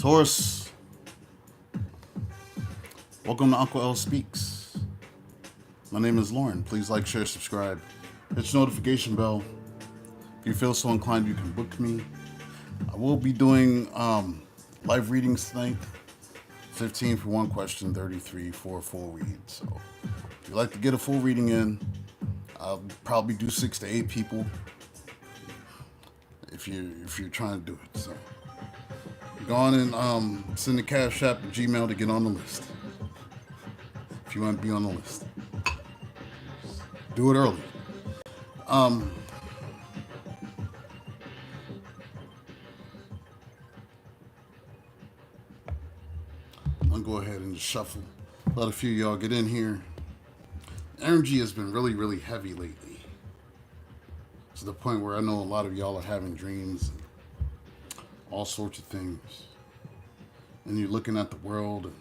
Taurus, welcome to Uncle L Speaks. My name is Lauren. Please like, share, subscribe. Hit your notification bell. If you feel so inclined, you can book me. I will be doing live readings tonight. 15 for one question, 33 for a full read. So if you'd like to get a full reading in, I'll probably do 6 to 8 people if you're trying to do it. So go on and send the Cashapp and Gmail to get on the list. If you want to be on the list, do it early. I'm gonna go ahead and just shuffle. Let a few of y'all get in here. Energy has been really, really heavy lately, to the point where I know a lot of y'all are having dreams and all sorts of things. And you're looking at the world, and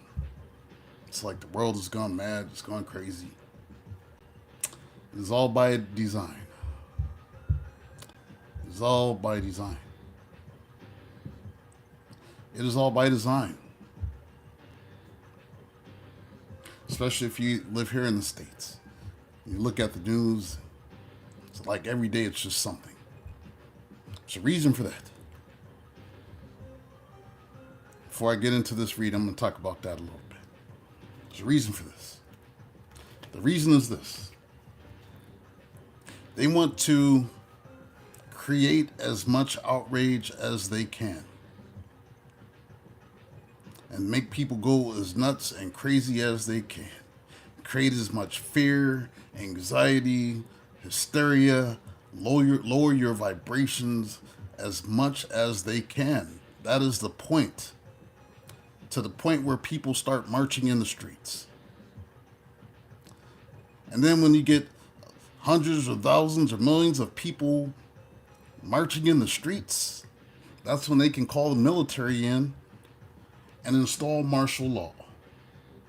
it's like the world has gone mad, it's gone crazy. It is all by design. It is all by design. It is all by design. Especially if you live here in the States. You look at the news, it's like every day it's just something. There's a reason for that. Before I get into this read, I'm going to talk about that a little bit. There's a reason for this. The reason is this. They want to create as much outrage as they can and make people go as nuts and crazy as they can. Create as much fear, anxiety, hysteria, lower your vibrations as much as they can. That is the point. To the point where people start marching in the streets. And then when you get hundreds or thousands or millions of people marching in the streets, that's when they can call the military in and install martial law.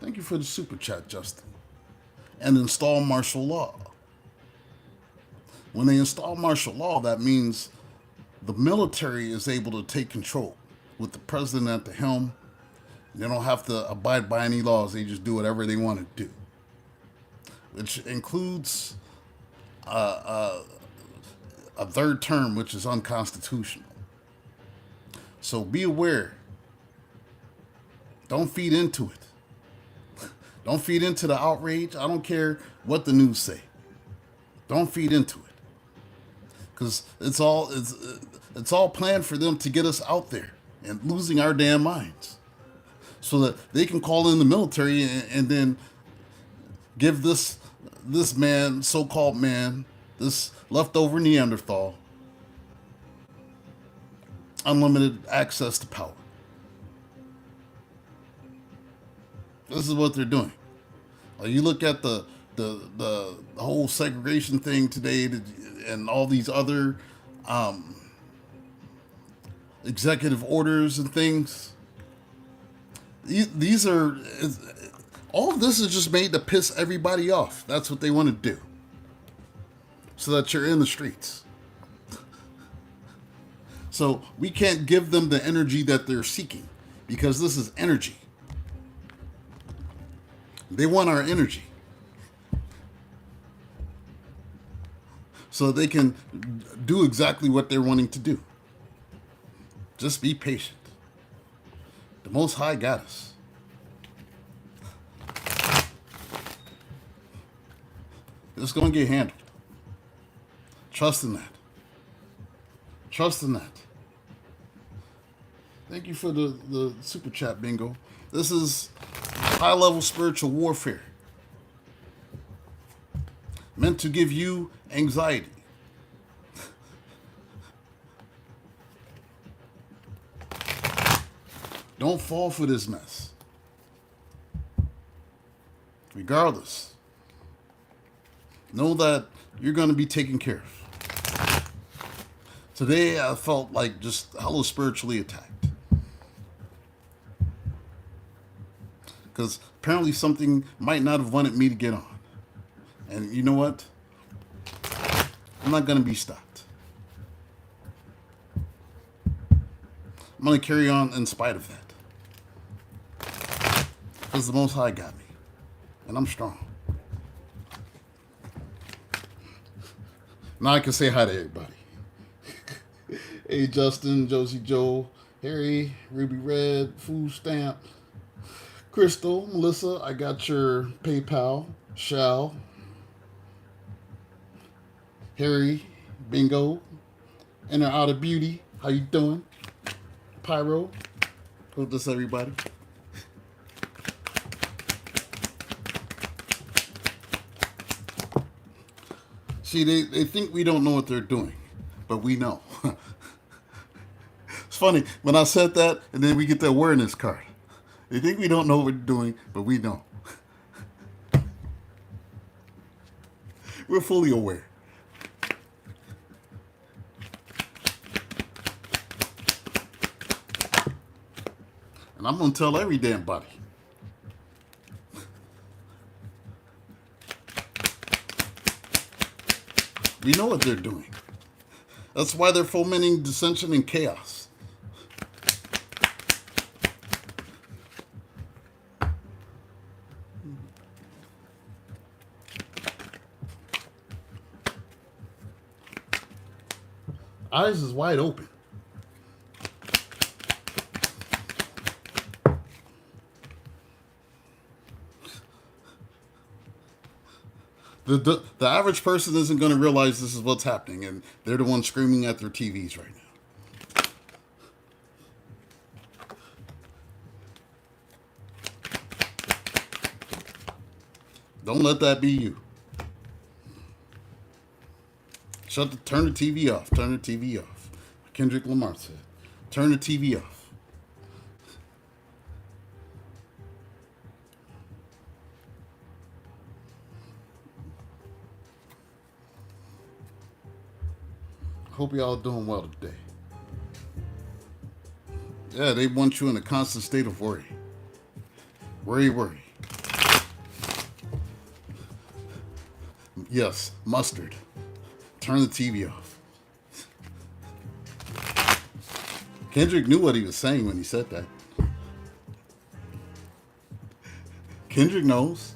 Thank you for the super chat, Justin. And install martial law. When they install martial law, that means the military is able to take control with the president at the helm. They don't have to abide by any laws. They just do whatever they want to do, which includes a third term, which is unconstitutional. So be aware. Don't feed into it. Don't feed into the outrage. I don't care what the news say. Don't feed into it, because it's all planned for them to get us out there and losing our damn minds, so that they can call in the military and then give this man, so-called man, this leftover Neanderthal, unlimited access to power. This is what they're doing. You look at the whole segregation thing today, and all these other executive orders and things. These are, all of this is just made to piss everybody off. That's what they want to do, so that you're in the streets. So we can't give them the energy that they're seeking, because this is energy. They want our energy, so they can do exactly what they're wanting to do. Just be patient. The Most High got us. It's going to get handled. Trust in that. Trust in that. Thank you for the super chat, Bingo. This is high-level spiritual warfare, meant to give you anxiety. Don't fall for this mess. Regardless, know that you're going to be taken care of. Today, I felt like just hella spiritually attacked. Because apparently something might not have wanted me to get on. And you know what? I'm not going to be stopped. I'm going to carry on in spite of that. because the Most High got me, and I'm strong. Now I can say hi to everybody. Hey, Justin, Josie Joe, Harry, Ruby Red, Food Stamp, Crystal, Melissa, I got your PayPal, Shal, Harry, Bingo, In or Out of Beauty, how you doing? Pyro, who's this everybody? See, they think we don't know what they're doing, but we know. It's funny, when I said that, and then we get the awareness card. They think we don't know what we're doing, but we know. We're fully aware. And I'm going to tell every damn body. We know what they're doing. That's why they're fomenting dissension and chaos. Eyes is wide open. The average person isn't going to realize this is what's happening, and they're the ones screaming at their TVs right now. Don't let that be you. Turn the TV off. Turn the TV off. Kendrick Lamar said, turn the TV off. Hope y'all doing well today. Yeah, they want you in a constant state of worry. Worry. Yes, mustard. Turn the TV off. Kendrick knew what he was saying when he said that. Kendrick knows.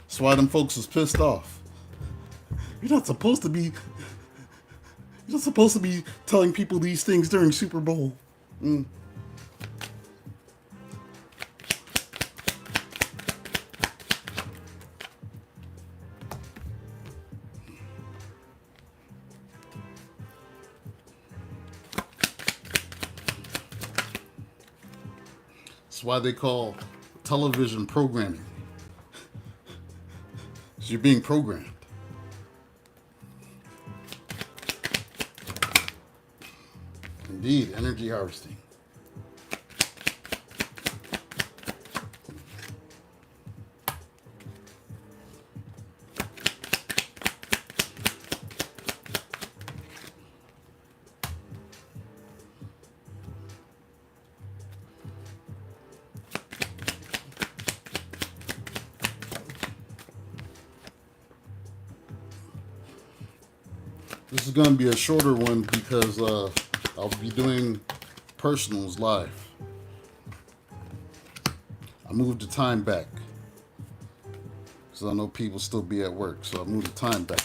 That's why them folks was pissed off. You're not supposed to be telling people these things during Super Bowl. That's why they call television programming. You're being programmed. Indeed, energy harvesting. This is going to be a shorter one because I'll be doing personals live. I moved the time back because I know people still be at work, so I moved the time back.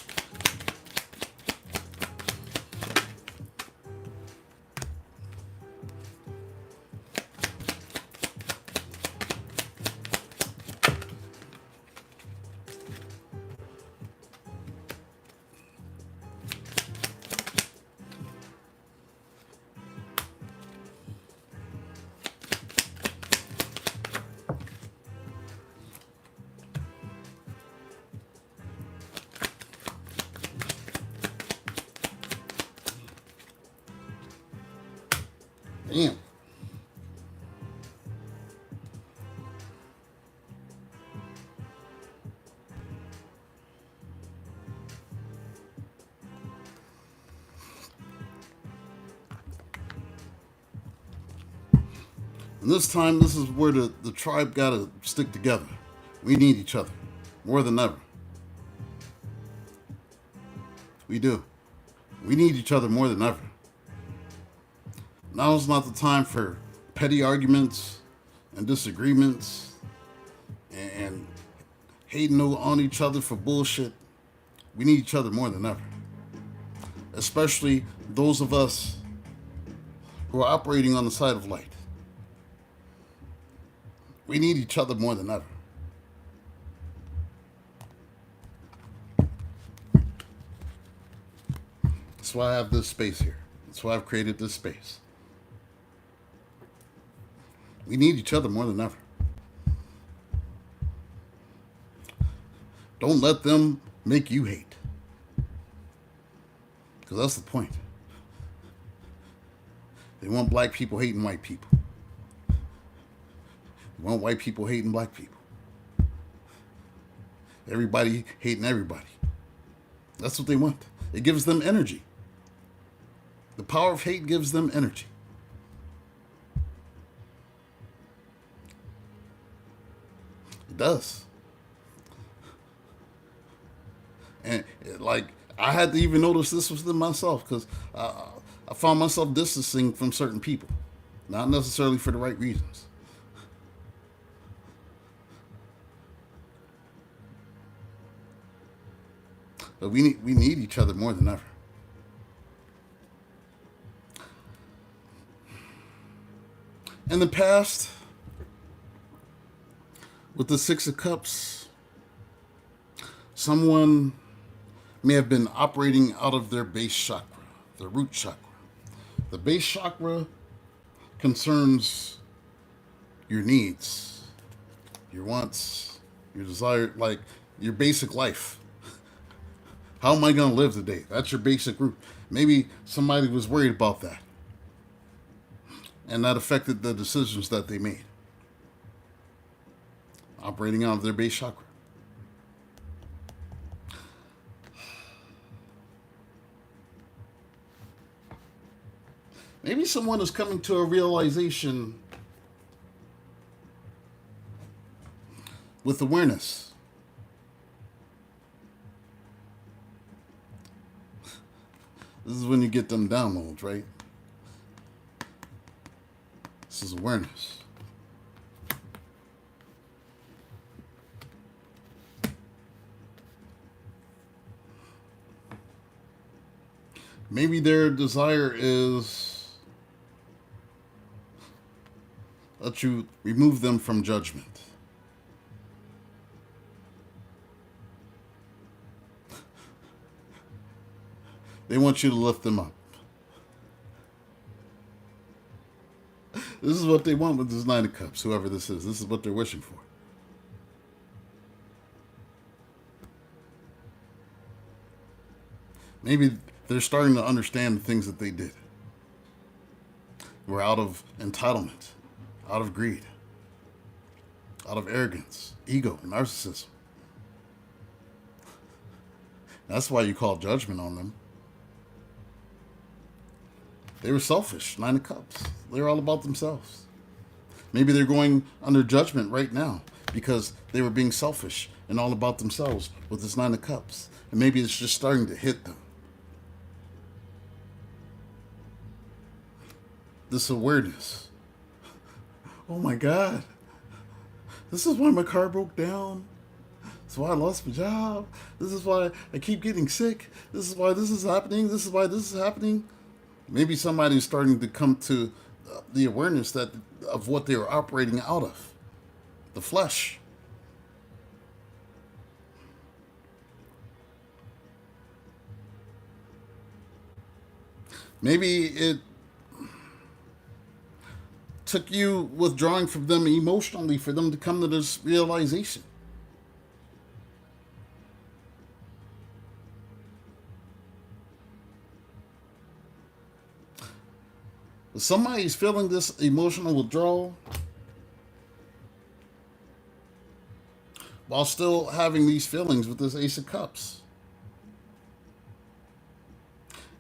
Damn. And this time, this is where the tribe got to stick together. We need each other more than ever. We do. We need each other more than ever. Now is not the time for petty arguments and disagreements and hating on each other for bullshit. We need each other more than ever. Especially those of us who are operating on the side of light. We need each other more than ever. That's why I have this space here. That's why I've created this space. We need each other more than ever. Don't let them make you hate. Because that's the point. They want black people hating white people. They want white people hating black people. Everybody hating everybody. That's what they want. It gives them energy. The power of hate gives them energy. It does. And I had to even notice this within myself because I found myself distancing from certain people, not necessarily for the right reasons. But we need each other more than ever. In the past, with the Six of Cups, someone may have been operating out of their base chakra, their root chakra. The base chakra concerns your needs, your wants, your desire, like your basic life. How am I going to live today? That's your basic root. Maybe somebody was worried about that. And that affected the decisions that they made. Operating out of their base chakra. Maybe someone is coming to a realization with awareness. This is when you get them downloads, right? This is awareness. Maybe their desire is that you remove them from judgment. They want you to lift them up. This is what they want with this Nine of Cups, whoever this is. This is what they're wishing for. Maybe they're starting to understand the things that they did. We're out of entitlement, out of greed, out of arrogance, ego, narcissism. That's why you call judgment on them. They were selfish, Nine of Cups. They're all about themselves. Maybe they're going under judgment right now because they were being selfish and all about themselves with this Nine of Cups. And maybe it's just starting to hit them. This awareness. Oh my God. This is why my car broke down. This is why I lost my job. This is why I keep getting sick. This is why this is happening. This is why this is happening. Maybe somebody's starting to come to the awareness that of what they were operating out of. The flesh. Maybe it took you withdrawing from them emotionally for them to come to this realization. If somebody's feeling this emotional withdrawal while still having these feelings with this Ace of Cups.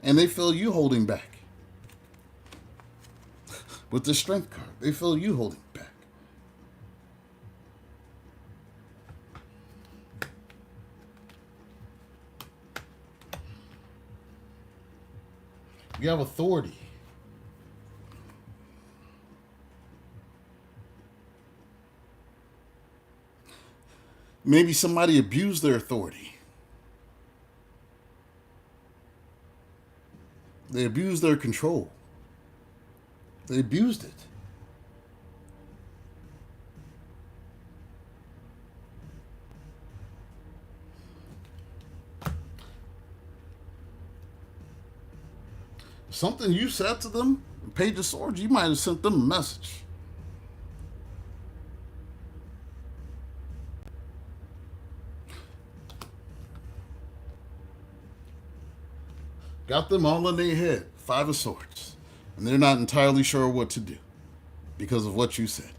And they feel you holding back. With the Strength card, they feel you holding back. You have authority. Maybe somebody abused their authority. They abused their control. They abused it. Something you said to them, Page of Swords, you might have sent them a message. Got them all in their head, Five of Swords. And they're not entirely sure what to do because of what you said.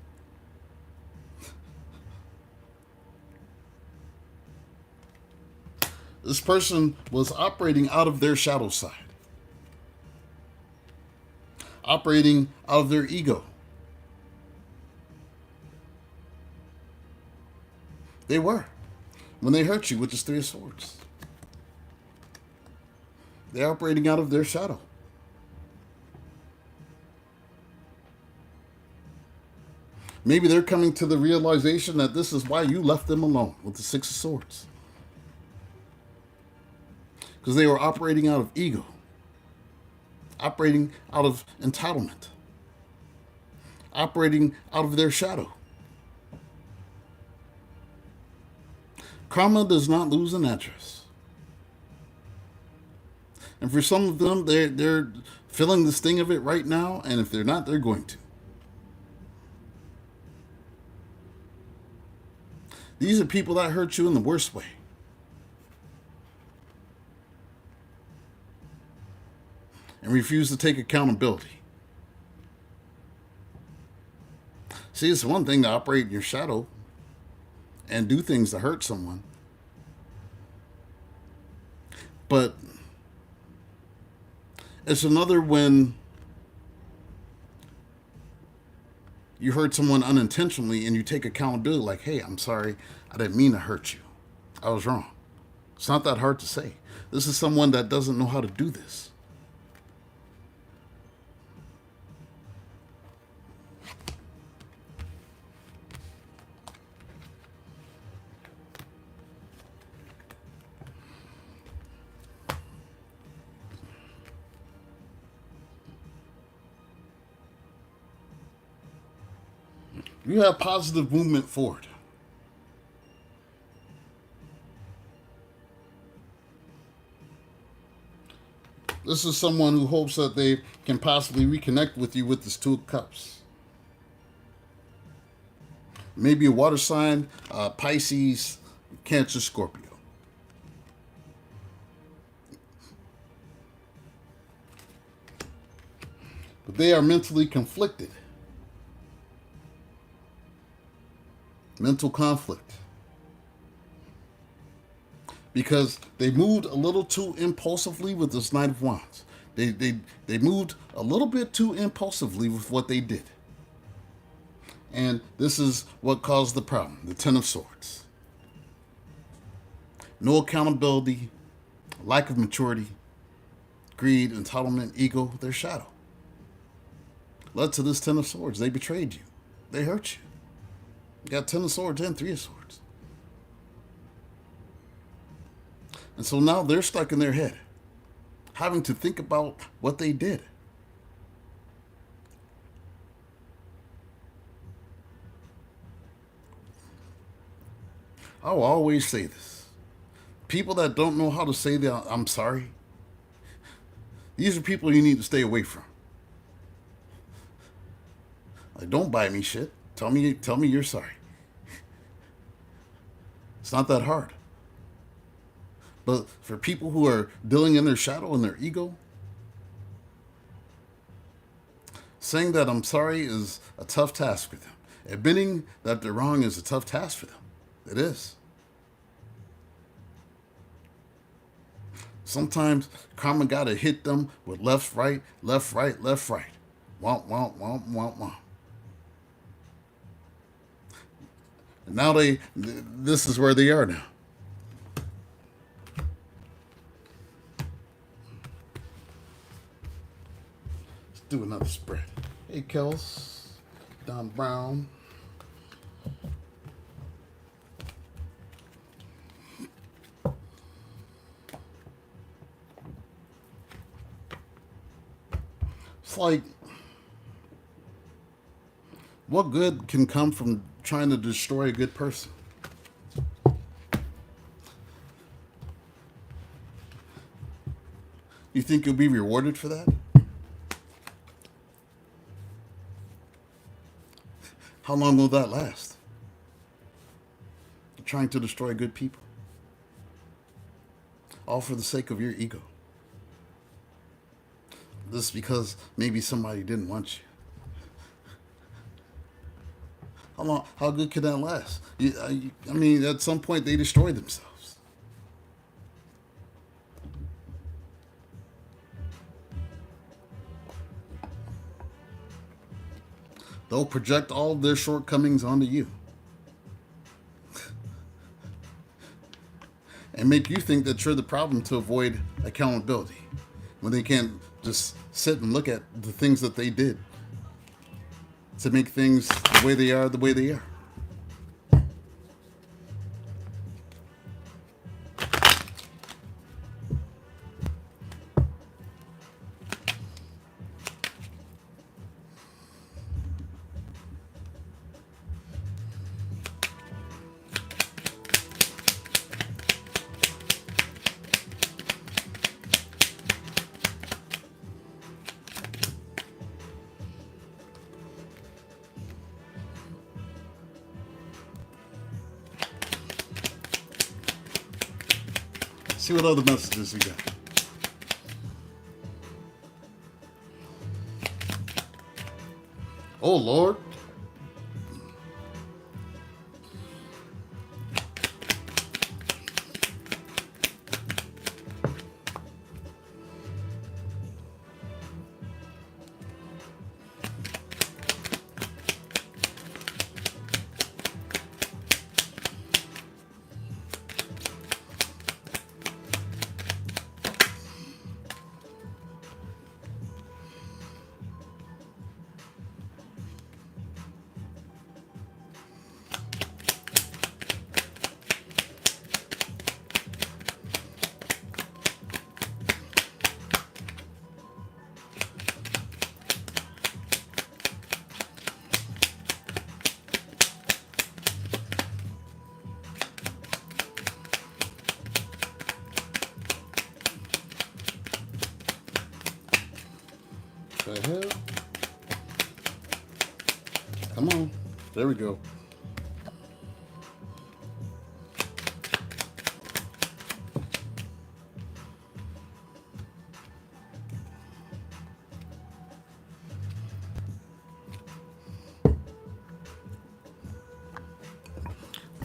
This person was operating out of their shadow side, operating out of their ego. They were. When they hurt you with this Three of Swords, they're operating out of their shadow. Maybe they're coming to the realization that this is why you left them alone with the Six of Swords. Because they were operating out of ego, operating out of entitlement, operating out of their shadow. Karma does not lose an address. And for some of them, they're feeling the sting of it right now, and if they're not, they're going to. These are people that hurt you in the worst way. And refuse to take accountability. See, it's one thing to operate in your shadow and do things to hurt someone. But it's another when you hurt someone unintentionally and you take accountability like, hey, I'm sorry, I didn't mean to hurt you. I was wrong. It's not that hard to say. This is someone that doesn't know how to do this. You have positive movement forward. This is someone who hopes that they can possibly reconnect with you with this Two of Cups. Maybe a water sign, Pisces, Cancer, Scorpio. But they are mentally conflicted. Mental conflict. Because they moved a little too impulsively with this Knight of Wands. They moved a little bit too impulsively with what they did. And this is what caused the problem, the Ten of Swords. No accountability, lack of maturity, greed, entitlement, ego, their shadow. Led to this Ten of Swords. They betrayed you. They hurt you. You got Ten of Swords and Three of Swords. And so now they're stuck in their head, having to think about what they did. I will always say this. People that don't know how to say that I'm sorry, these are people you need to stay away from. Like, don't buy me shit. Tell me you're sorry. It's not that hard. But for people who are dealing in their shadow and their ego, saying that I'm sorry is a tough task for them. Admitting that they're wrong is a tough task for them. It is. Sometimes karma gotta hit them with left, right, left, right, left, right. Womp, womp, womp, womp, womp. And now this is where they are now. Do another spread. Hey, Kels. Don Brown. It's like, what good can come from trying to destroy a good person? You think you'll be rewarded for that? How long will that last? Trying to destroy good people. All for the sake of your ego. This is because maybe somebody didn't want you. How good can that last? I mean, at some point they destroy themselves. They'll project all of their shortcomings onto you. And make you think that you're the problem to avoid accountability. When they can't just sit and look at the things that they did to make things the way they are, the way they are. See what other messages we got. Oh, Lord. The hell? Come on. There we go.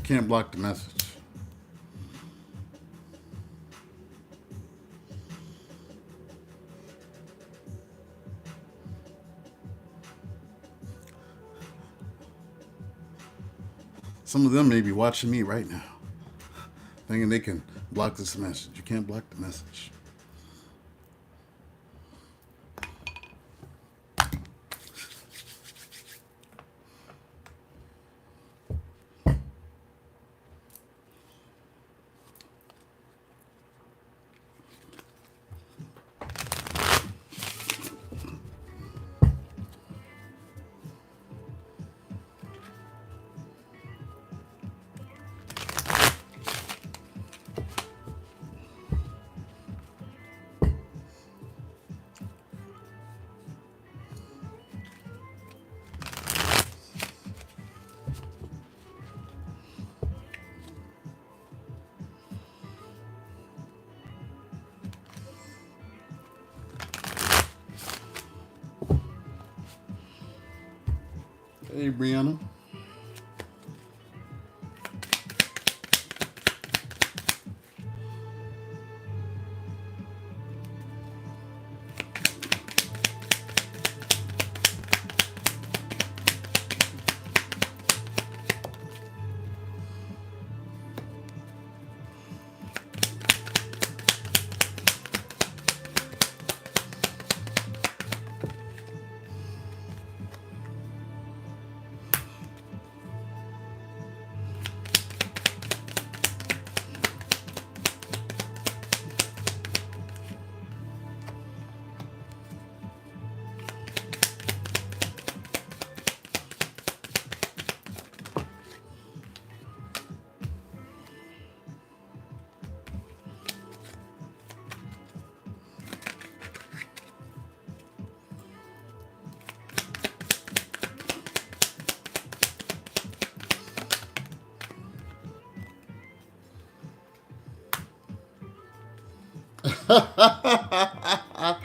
Can't block the message. Some of them may be watching me right now, thinking they can block this message. You can't block the message. Hey, Brianna. Ah.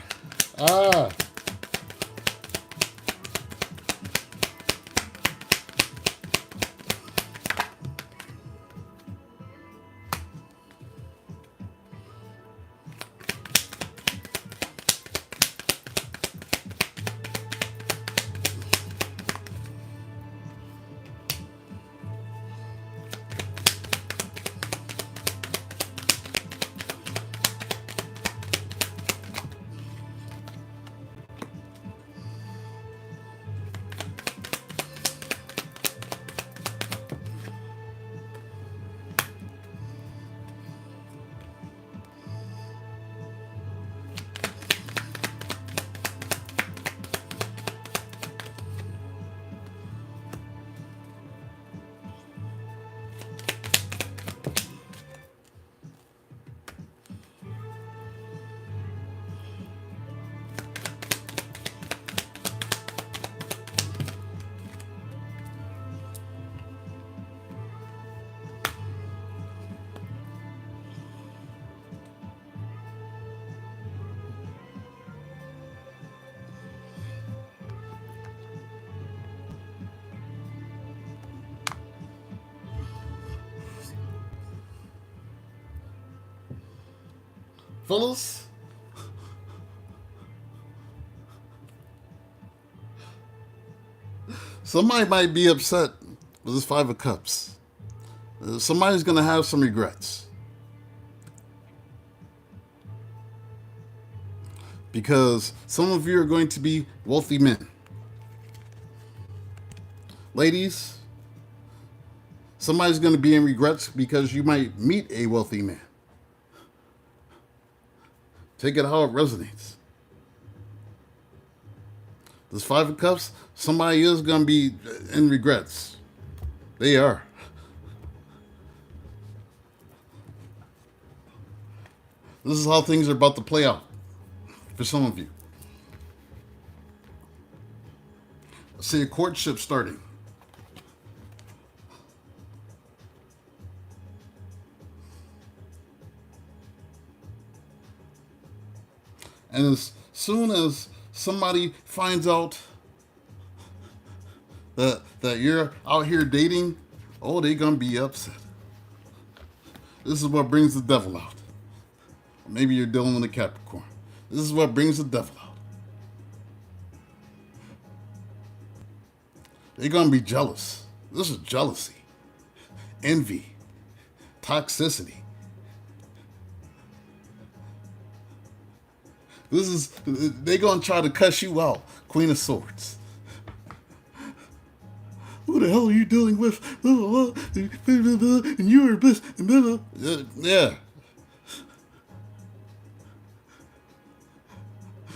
Fellas, somebody might be upset with this Five of Cups. Somebody's going to have some regrets. Because some of you are going to be wealthy men. Ladies, somebody's going to be in regrets because you might meet a wealthy man. Take it how it resonates. This Five of Cups, somebody is going to be in regrets. They are. This is how things are about to play out for some of you. I see a courtship starting. And as soon as somebody finds out that you're out here dating, oh, they're going to be upset. This is what brings the devil out. Maybe you're dealing with a Capricorn. This is what brings the devil out. They're going to be jealous. This is jealousy, envy, toxicity. They're going to try to cuss you out, Queen of Swords. Who the hell are you dealing with? And you are this. Yeah.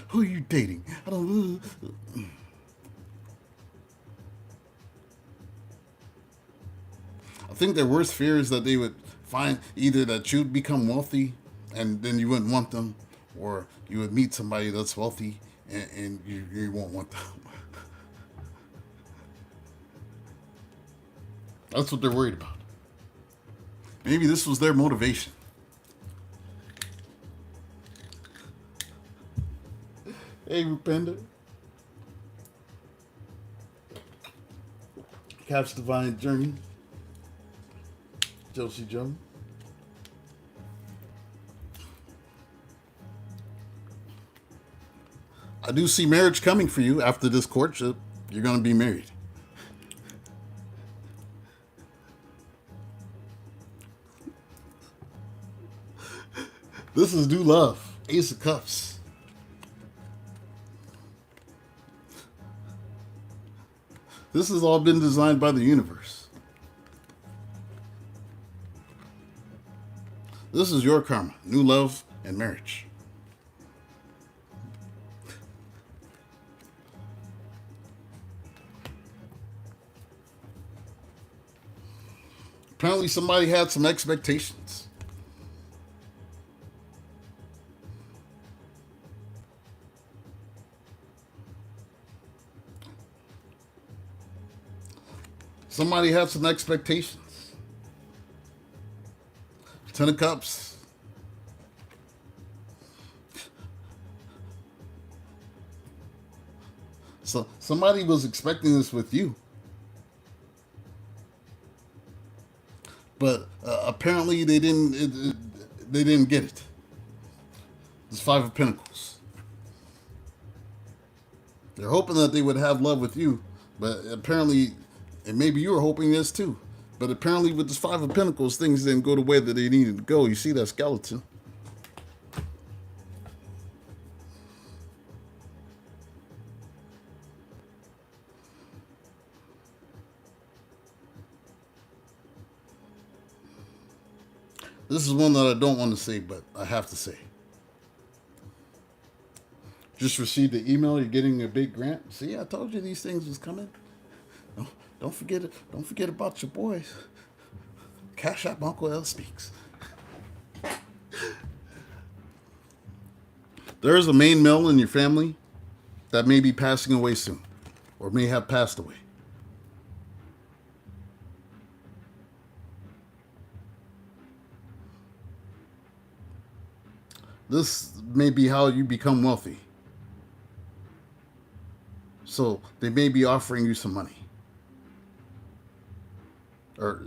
Who are you dating? I don't. I think their worst fear is that they would find either that you'd become wealthy and then you wouldn't want them, or you would meet somebody that's wealthy and you won't want them. That's what they're worried about. Maybe this was their motivation. Hey, Rupenda. Cap's Divine Journey. Josie Joe. I do see marriage coming for you after this courtship. You're going to be married. This is new love. Ace of Cups. This has all been designed by the universe. This is your karma. New love and marriage. Apparently somebody had some expectations. Somebody had some expectations. Ten of Cups. So somebody was expecting this with you. But apparently they didn't get it. It's Five of Pentacles. They're hoping that they would have love with you, but apparently, and maybe you were hoping this too, but apparently with this Five of Pentacles, things didn't go the way that they needed to go. You see that skeleton? This is one that I don't want to say, but I have to say. Just received the email. You're getting a big grant. See, I told you these things was coming. Don't forget it. Don't forget about your boys. Cashapp Uncle L speaks. There is a main male in your family that may be passing away soon, or may have passed away. This may be how you become wealthy. So they may be offering you some money. Or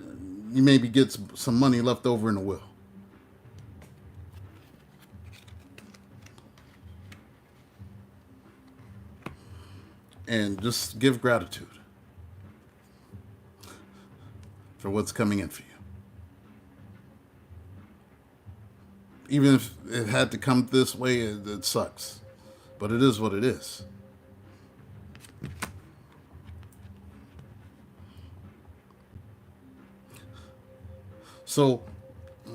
you maybe get some money left over in the will. And just give gratitude for what's coming in for you. Even if it had to come this way, it sucks. But it is what it is. So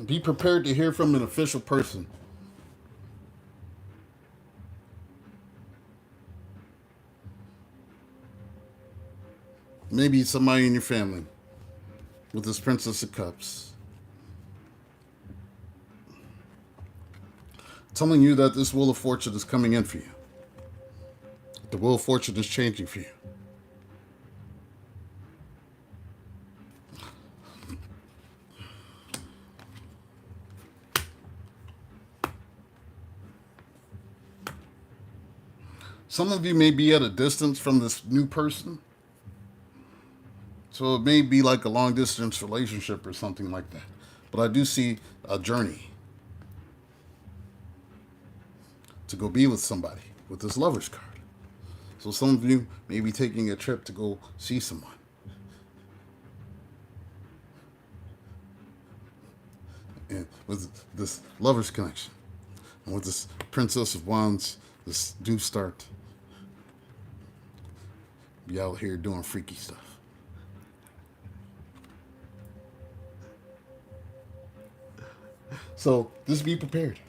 be prepared to hear from an official person. Maybe somebody in your family with this Princess of Cups. Telling you that this Wheel of Fortune is coming in for you. The Wheel of Fortune is changing for you. Some of you may be at a distance from this new person. So it may be like a long distance relationship or something like that. But I do see a journey to go be with somebody with this Lover's card. So some of you may be taking a trip to go see someone. And with this Lover's connection. And with this Princess of Wands, this new start. Be out here doing freaky stuff. So just be prepared.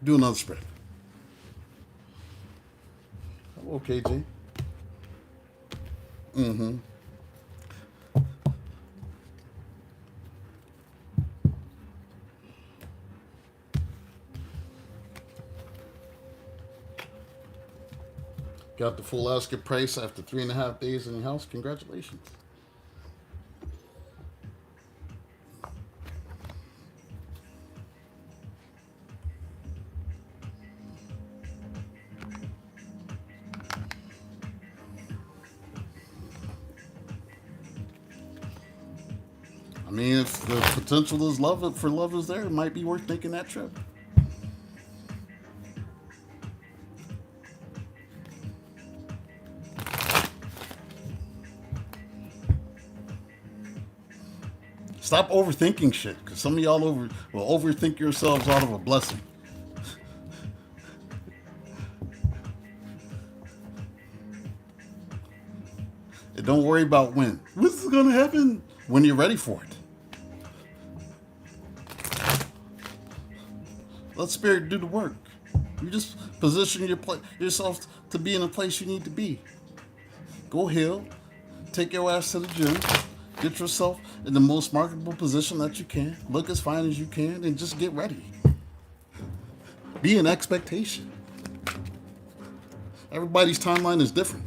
Do another spread. Okay, Jay. Mm-hmm. Got the full asking price after 3.5 days in your house. Congratulations. I mean, if the potential is for love is there, it might be worth making that trip. Stop overthinking shit, because some of y'all will overthink yourselves out of a blessing. And don't worry about when. This is going to happen when you're ready for it. Let Spirit do the work. You just position yourself to be in a place you need to be. Go heal. Take your ass to the gym. Get yourself in the most marketable position that you can. Look as fine as you can and just get ready. Be in expectation. Everybody's timeline is different.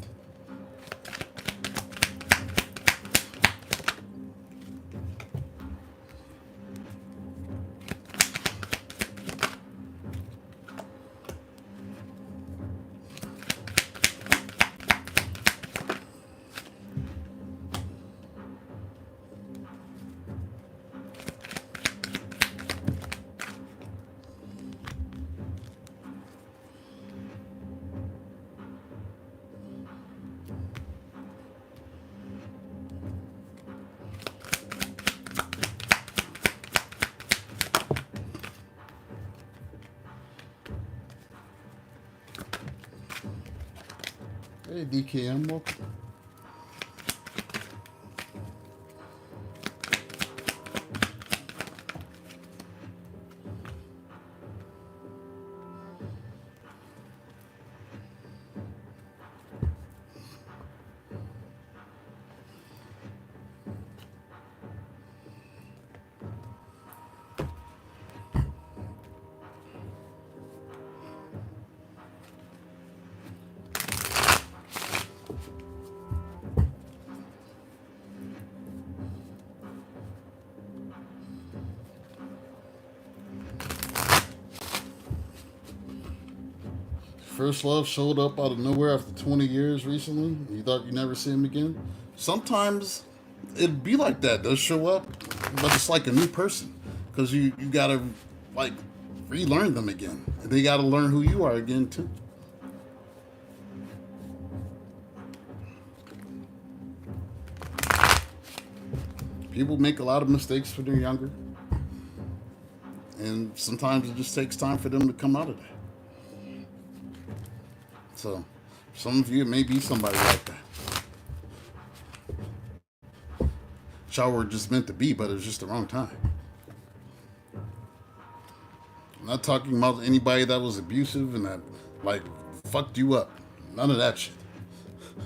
Hey, DKM, welcome. First love showed up out of nowhere after 20 years recently. You thought you'd never see him again? Sometimes it'd be like that. They'll show up, but it's like a new person. Because you gotta, like, relearn them again. And they gotta learn who you are again, too. People make a lot of mistakes when they're younger. And sometimes it just takes time for them to come out of that. So, some of you, it may be somebody like that. Y'all were just meant to be, but it was just the wrong time. I'm not talking about anybody that was abusive and that, like, fucked you up. None of that shit.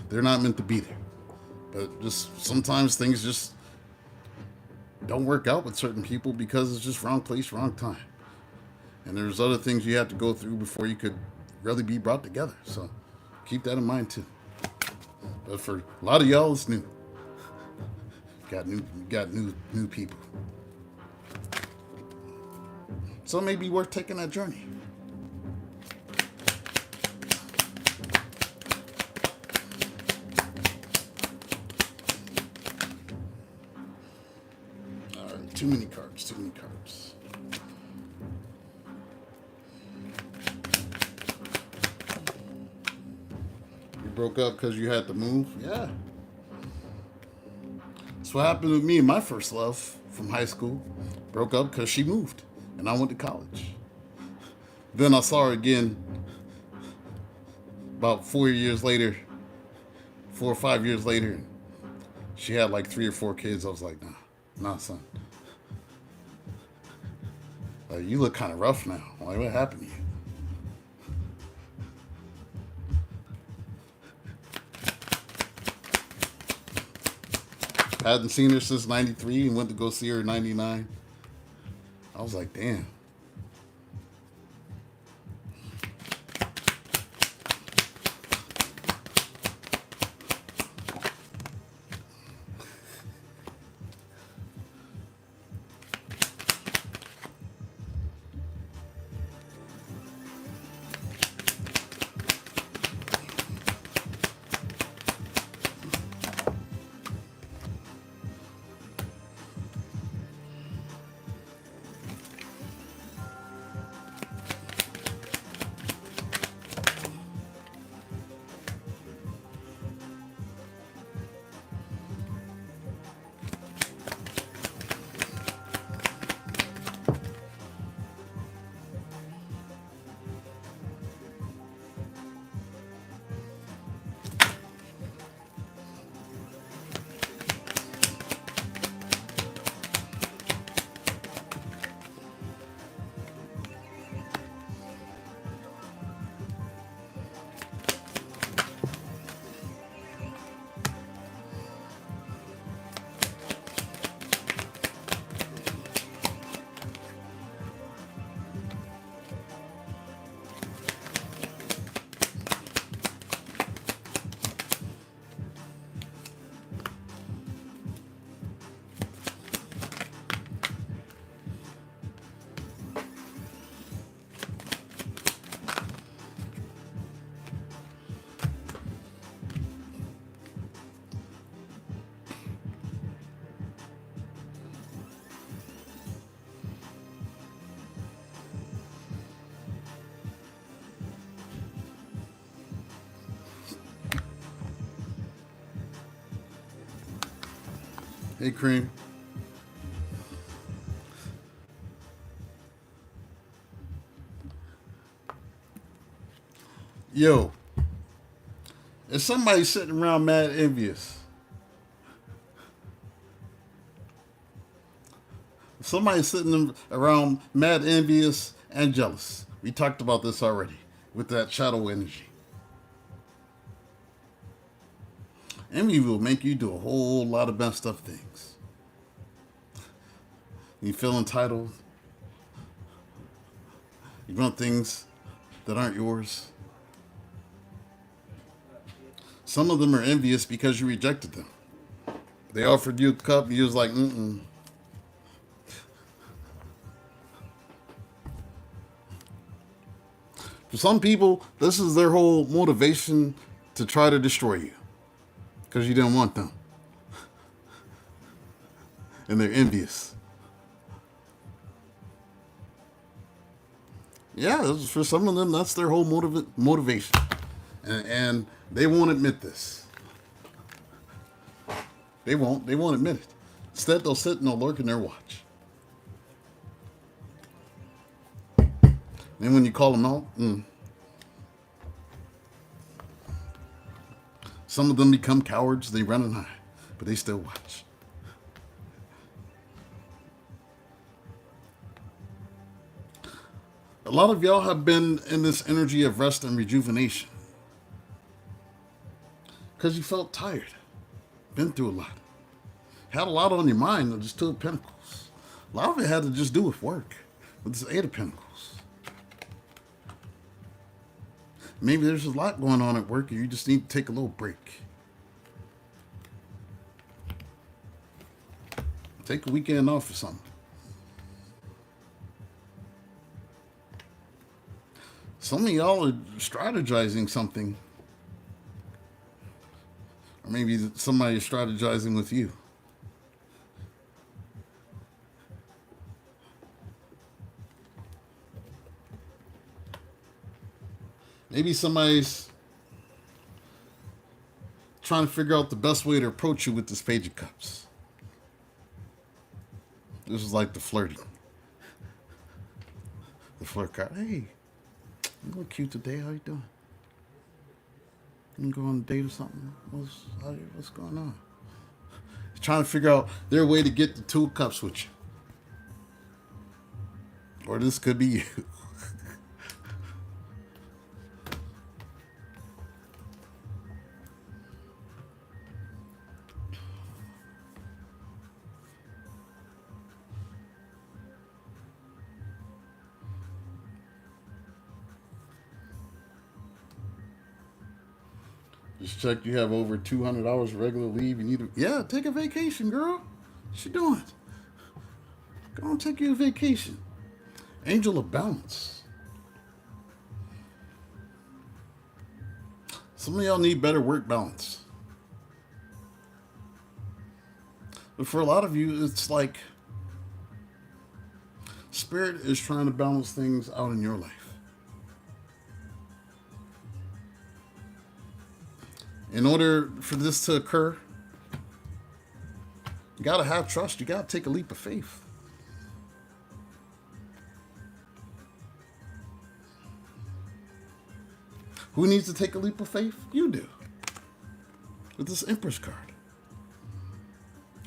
They're not meant to be there. But just sometimes things just don't work out with certain people because it's just wrong place, wrong time. And there's other things you have to go through before you could really be brought together. So keep that in mind too. But for a lot of y'all, it's new. Got new people. So it may be worth taking that journey. All right, too many cards. You broke up because you had to move? Yeah. That's what happened with me and my first love from high school. Broke up because she moved and I went to college. Then I saw her again about 4 or 5 years later. And she had like 3 or 4 kids. I was like, nah, son. Like, you look kind of rough now. Like, what happened to you? I hadn't seen her since 93 and went to go see her in 99. I was like, damn. Hey, Cream. Yo, If somebody's sitting around mad envious, if somebody's sitting around mad envious and jealous, we talked about this already with that shadow energy. Envy will make you do a whole lot of messed up things. You feel entitled. You want things that aren't yours. Some of them are envious because you rejected them. They offered you a cup and you was like, mm-mm. For some people, this is their whole motivation to try to destroy you because you didn't want them. And they're envious. Yeah, for some of them, that's their whole motivation. And they won't admit this. They won't admit it. Instead, they'll sit and they'll lurk in their watch. Then when you call them out, some of them become cowards. They run and hide, but they still watch. A lot of y'all have been in this energy of rest and rejuvenation because you felt tired, been through a lot, had a lot on your mind of this Two of Pentacles. A lot of it had to just do with work, with this Eight of Pentacles. Maybe there's a lot going on at work and you just need to take a little break. Take a weekend off or something. Some of y'all are strategizing something. Or maybe somebody is strategizing with you. Maybe somebody's trying to figure out the best way to approach you with this Page of Cups. This is like the flirting. The flirt card. Hey, you look cute today. How you doing? You go on a date or something? What's going on? Trying to figure out their way to get the Two of Cups with you. Or this could be you. Just check you have over 200 hours of regular leave. You need to, yeah, take a vacation, girl. What you doing? Go on, take you a vacation. Angel of Balance. Some of y'all need better work balance. But for a lot of you, it's like Spirit is trying to balance things out in your life. In order for this to occur, you got to have trust. You got to take a leap of faith. Who needs to take a leap of faith? You do. With this Empress card.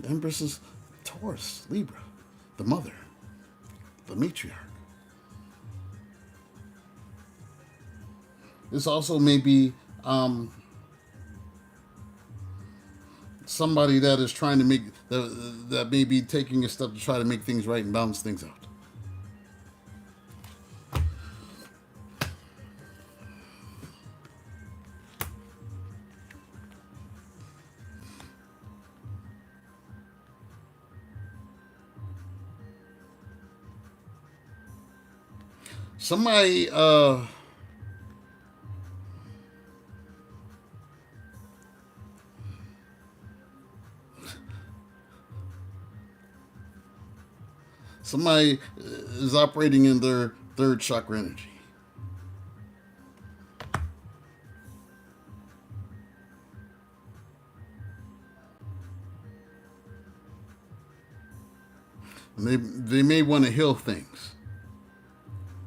The Empress is Taurus, Libra, the mother, the matriarch. This also may be somebody that is trying to make, that may be taking a step to try to make things right and balance things out. Somebody, somebody is operating in their third chakra energy. And they may want to heal things.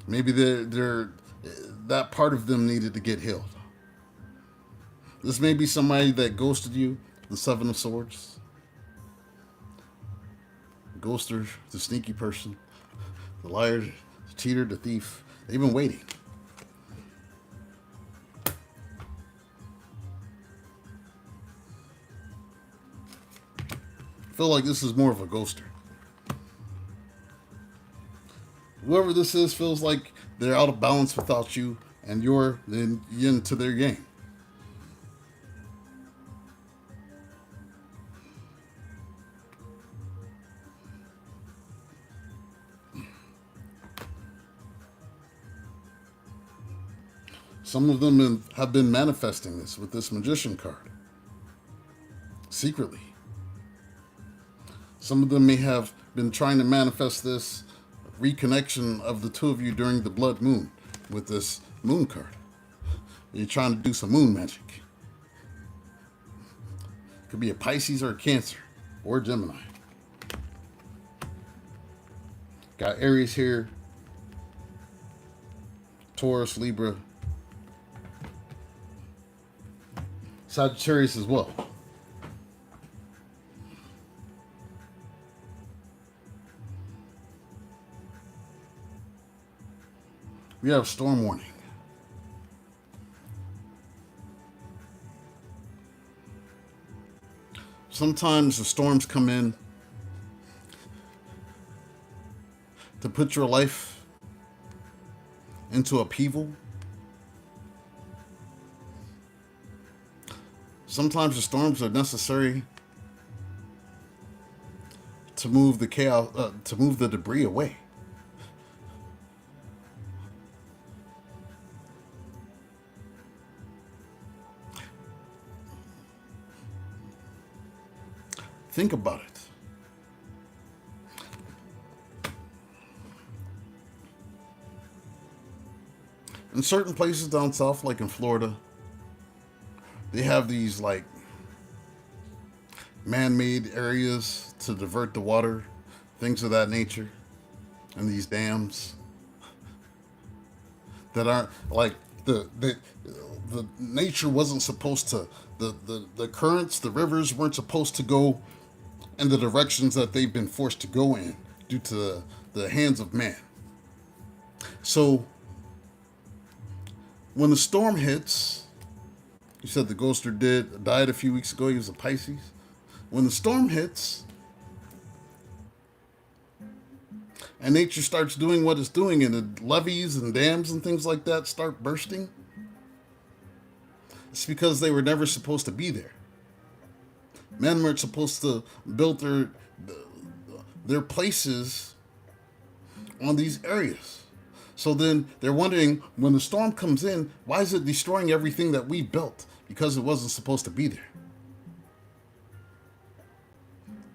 Maybe they're that part of them needed to get healed. This may be somebody that ghosted you, the Seven of Swords. Ghoster, the sneaky person, the liar, the cheater, the thief. They've been waiting. I feel like this is more of a ghoster. Whoever this is feels like they're out of balance without you, and you're then into their game. Some of them have been manifesting this with this Magician card. Secretly. Some of them may have been trying to manifest this reconnection of the two of you during the blood moon with this moon card. You're trying to do some moon magic. Could be a Pisces or a Cancer or a Gemini. Got Aries here. Taurus, Libra. Sagittarius as well. We have storm warning. Sometimes the storms come in to put your life into upheaval. Sometimes the storms are necessary to move the chaos, to move the debris away. Think about it. In certain places down south, like in Florida, they have these like man-made areas to divert the water, things of that nature, and these dams that aren't like the nature wasn't supposed to, the currents, the rivers weren't supposed to go in the directions that they've been forced to go in due to the hands of man. So when the storm hits, you said the ghoster died a few weeks ago. He was a Pisces. When the storm hits and nature starts doing what it's doing and the levees and dams and things like that start bursting, it's because they were never supposed to be there. Men weren't supposed to build their places on these areas. So then they're wondering, when the storm comes in, why is it destroying everything that we built? Because it wasn't supposed to be there.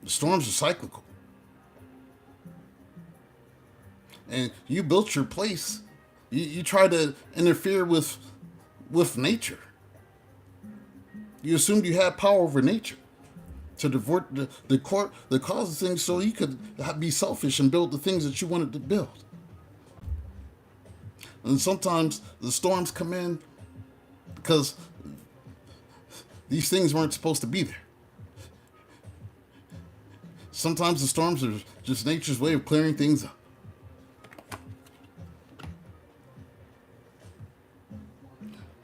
The storms are cyclical. And you built your place. You try to interfere with nature. You assumed you had power over nature to divert the cause of things so you could be selfish and build the things that you wanted to build. And sometimes the storms come in because these things weren't supposed to be there. Sometimes the storms are just nature's way of clearing things up.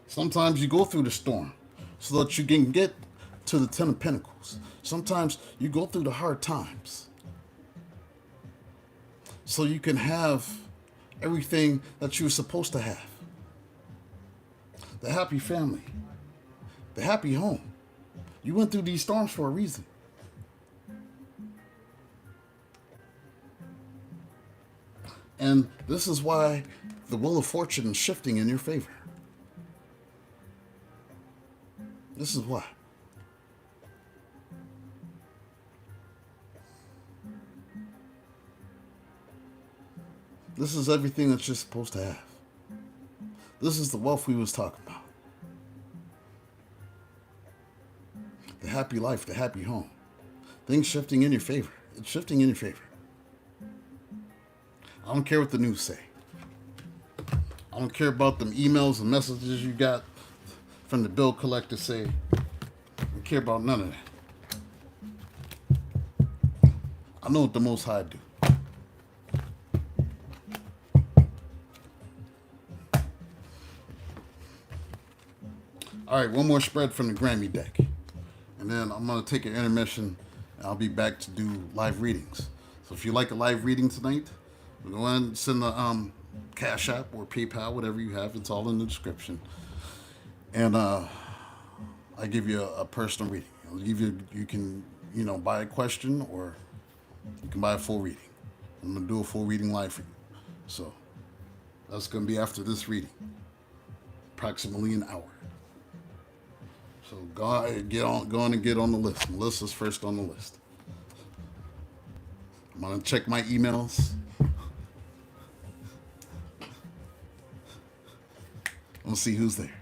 Sometimes you go through the storm so that you can get to the Ten of Pentacles. Sometimes you go through the hard times so you can have everything that you were supposed to have. The happy family, the happy home. You went through these storms for a reason. And this is why the wheel of fortune is shifting in your favor. This is why. This is everything that you're supposed to have. This is the wealth we was talking about. The happy life, the happy home. Things shifting in your favor. It's shifting in your favor. I don't care what the news say. I don't care about them emails and messages you got from the bill collector say, I don't care about none of that. I know what the Most High do. All right, one more spread from the Grammy deck. And then I'm going to take an intermission, and I'll be back to do live readings. So if you like a live reading tonight, go ahead and send the Cashapp or PayPal, whatever you have. It's all in the description. And I give you a personal reading. I'll give you, you can, buy a question, or you can buy a full reading. I'm going to do a full reading live for you. So that's going to be after this reading, approximately an hour. So go on and get on the list. Melissa's first on the list. I'm gonna check my emails. We'll see who's there.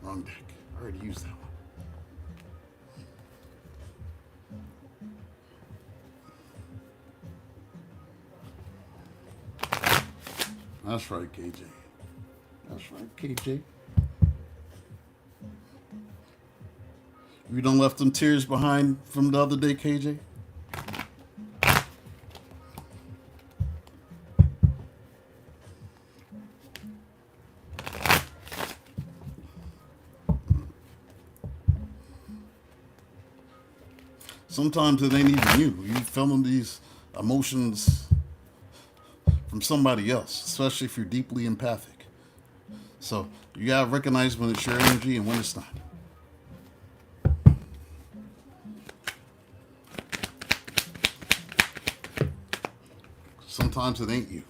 Wrong deck. I already used that one. That's right, KJ. That's right, KJ. You done left them tears behind from the other day, KJ? Sometimes it ain't even you. You feeling these emotions from somebody else, especially if you're deeply empathic. So you gotta recognize when it's your energy and when it's not. Sometimes it ain't you.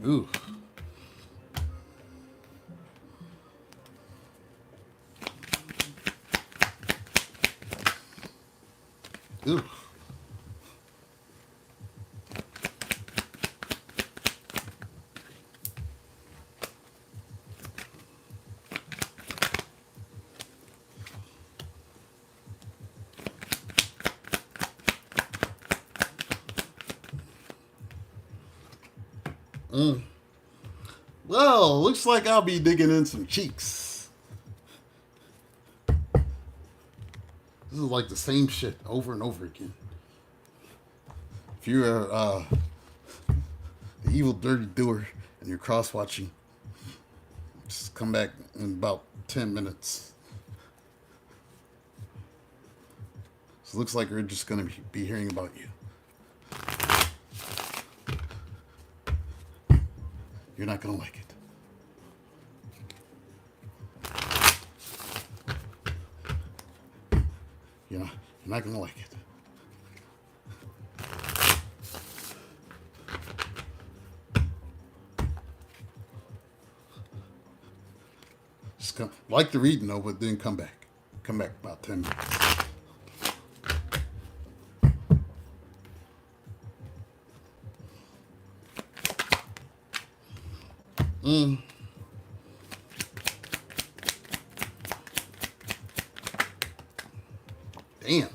Ooh. Ooh. Well, looks like I'll be digging in some cheeks. This is like the same shit over and over again. If you're the evil dirty doer and you're cross-watching, just come back in about 10 minutes. So it looks like we're just going to be hearing about you. You're not going to like it. You're not going to like it. Just come, like the reading though, but then come back. Come back about 10 minutes. Damn.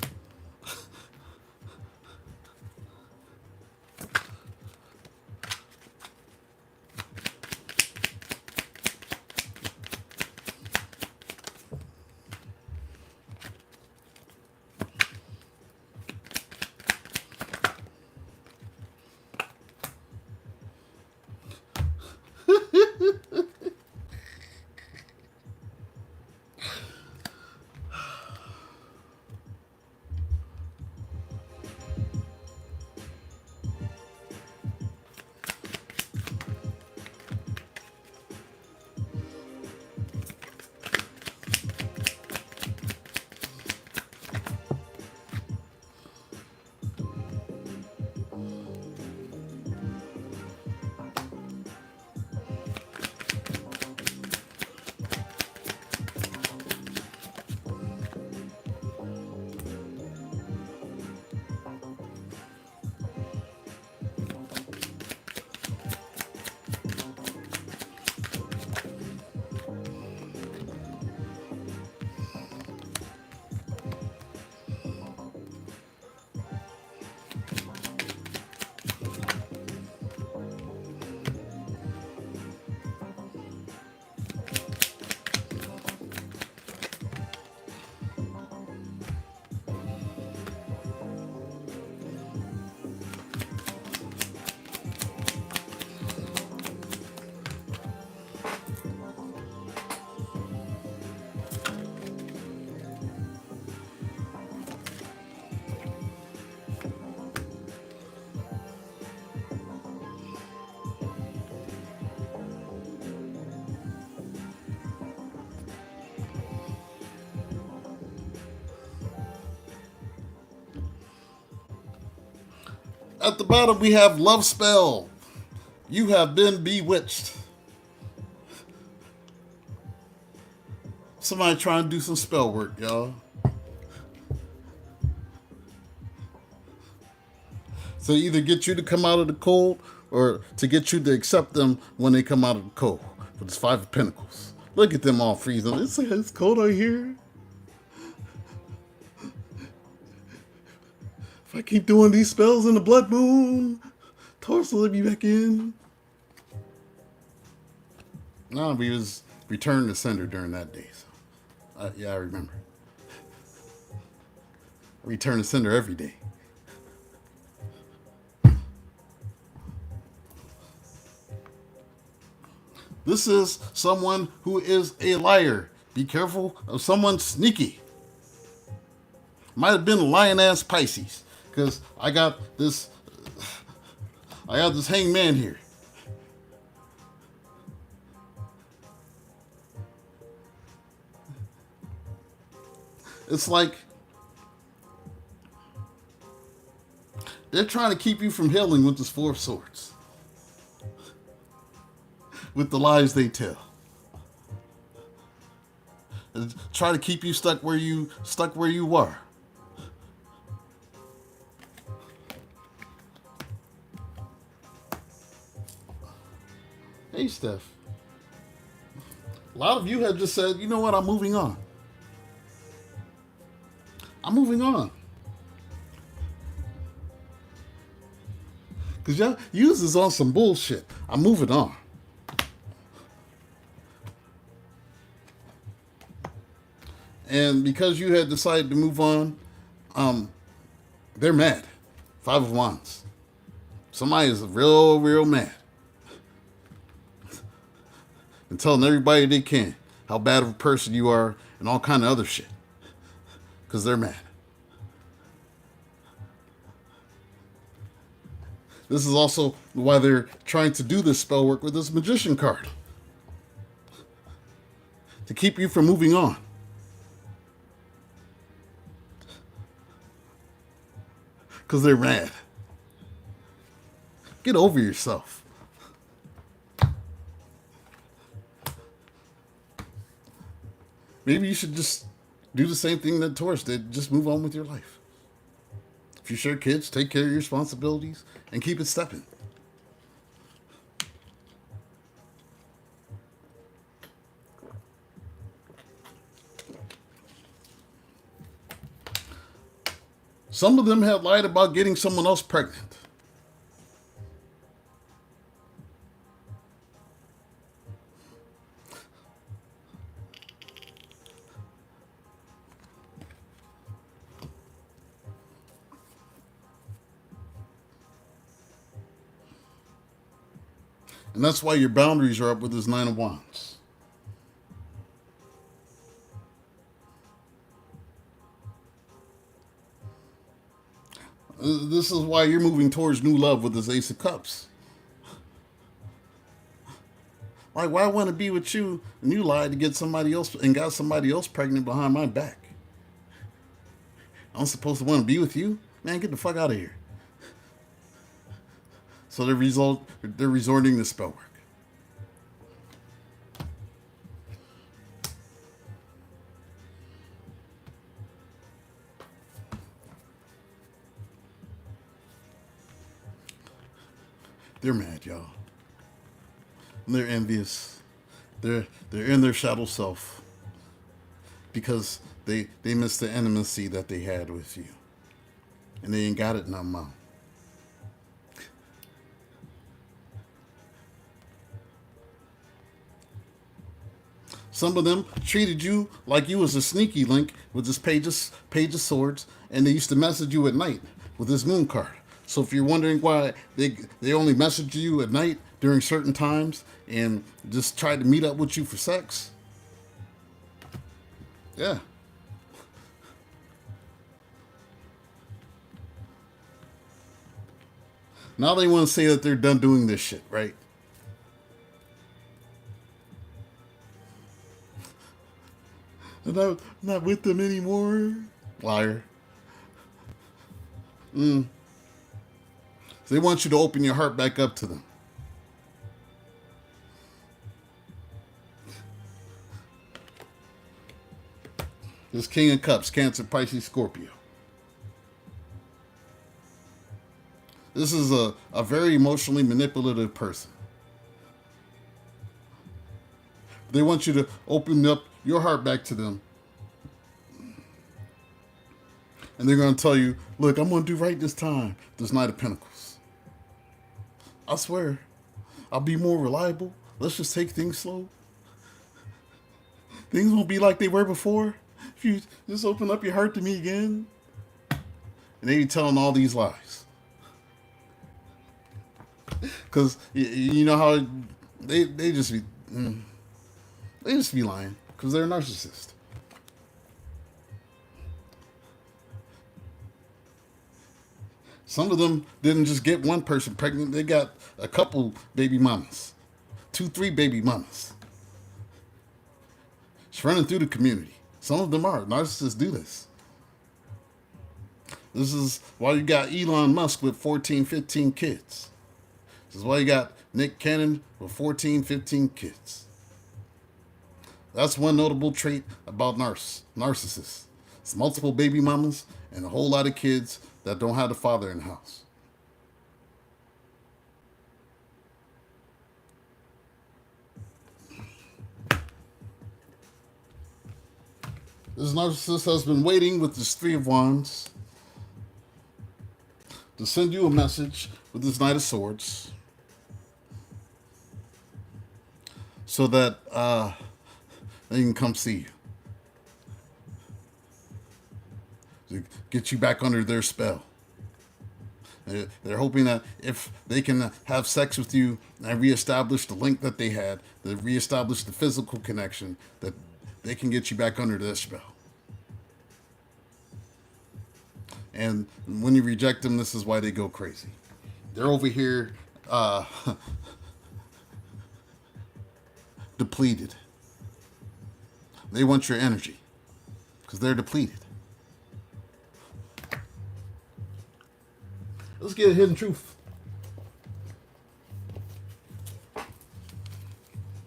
At the bottom, we have love spell. You have been bewitched. Somebody trying to do some spell work, y'all. So either get you to come out of the cold or to get you to accept them when they come out of the cold. With this Five of Pentacles. Look at them all freezing. It's cold out here. If I keep doing these spells in the blood moon, Taurus will let me back in. No, we was returned to sender during that day. So, yeah, I remember. Return to sender every day. This is someone who is a liar. Be careful of someone sneaky. Might have been a lion-ass Pisces. Because I got this hangman here. It's like they're trying to keep you from healing with this Four of Swords. With the lies they tell. Try to keep you stuck where you were. Hey, Steph. A lot of you have just said, you know what, I'm moving on. I'm moving on. Because y'all uses on some bullshit. I'm moving on. And because you had decided to move on, they're mad. Five of Wands. Somebody is real, real mad. And telling everybody they can how bad of a person you are and all kind of other shit. Because they're mad. This is also why they're trying to do this spell work with this Magician card. To keep you from moving on. Because they're mad. Get over yourself. Maybe you should just do the same thing that Taurus did. Just move on with your life. If you share kids, take care of your responsibilities and keep it stepping. Some of them had lied about getting someone else pregnant. And that's why your boundaries are up with this Nine of Wands. This is why you're moving towards new love with this Ace of Cups. Like, why want to be with you and you lied to get somebody else and got somebody else pregnant behind my back? I'm supposed to want to be with you? Man, get the fuck out of here. So they're resorting to spell work. They're mad, y'all. And they're envious. They're in their shadow self because they missed the intimacy that they had with you, and they ain't got it no more. Some of them treated you like you was a sneaky link with this page of swords, and they used to message you at night with this moon card. So if you're wondering why they only message you at night during certain times and just try to meet up with you for sex, yeah. Now they want to say that they're done doing this shit, right? I'm not with them anymore. Liar. They want you to open your heart back up to them. This King of Cups, Cancer, Pisces, Scorpio. This is a very emotionally manipulative person. They want you to open up your heart back to them. And they're going to tell you, look, I'm going to do right this time. This Knight of Pentacles. I swear, I'll be more reliable. Let's just take things slow. Things won't be like they were before. If you just open up your heart to me again. And they be telling all these lies. Because you know how they just be lying. Because they're a narcissist. Some of them didn't just get one person pregnant. They got a couple baby mamas. 2, 3 baby mamas. It's running through the community. Some of them are. Narcissists do this. This is why you got Elon Musk with 14, 15 kids. This is why you got Nick Cannon with 14, 15 kids. That's one notable trait about narcissists. It's multiple baby mamas and a whole lot of kids that don't have the father in the house. This narcissist has been waiting with this 3 of Wands to send you a message with this Knight of Swords so that they can come see you. To get you back under their spell. They're hoping that if they can have sex with you and reestablish the link that they had, to reestablish the physical connection, that they can get you back under their spell. And when you reject them, this is why they go crazy. They're over here depleted. They want your energy because they're depleted. Let's get a hidden truth.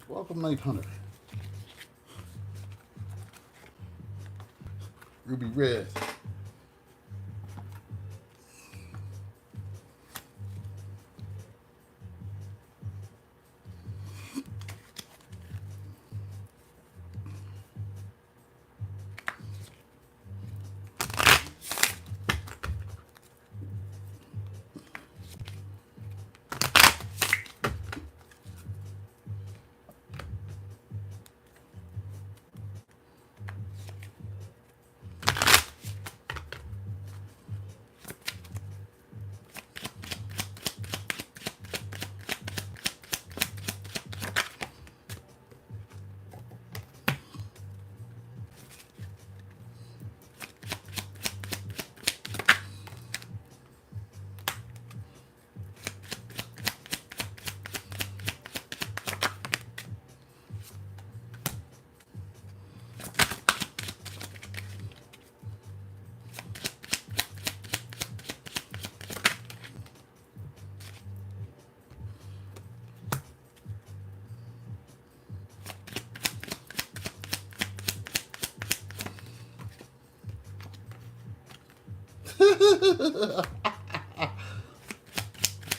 Welcome, Night Hunter. Ruby Red.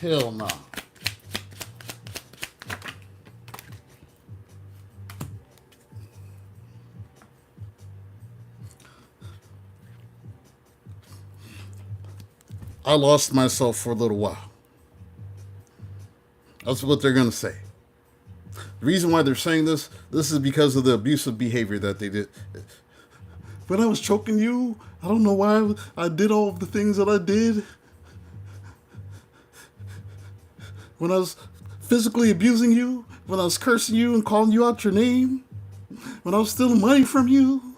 Hell no. I lost myself for a little while. That's what they're going to say. The reason why they're saying this is because of the abusive behavior that they did. When I was choking you, I don't know why I did all of the things that I did. When I was physically abusing you, when I was cursing you and calling you out your name, when I was stealing money from you.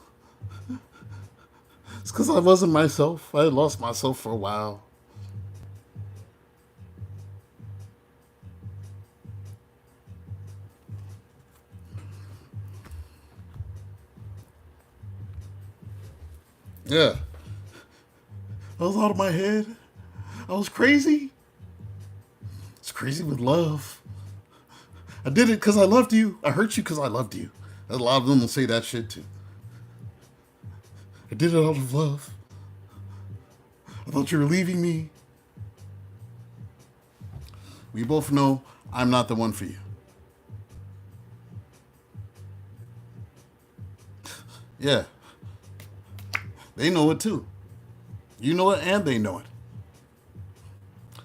It's because I wasn't myself. I had lost myself for a while. Yeah. I was out of my head. I was crazy. crazy with love. I did it because I loved you. I hurt you because I loved you. A lot of them will say that shit too. I did it out of love. I thought you were leaving me. We both know I'm not the one for you. Yeah. They know it too. You know it and they know it.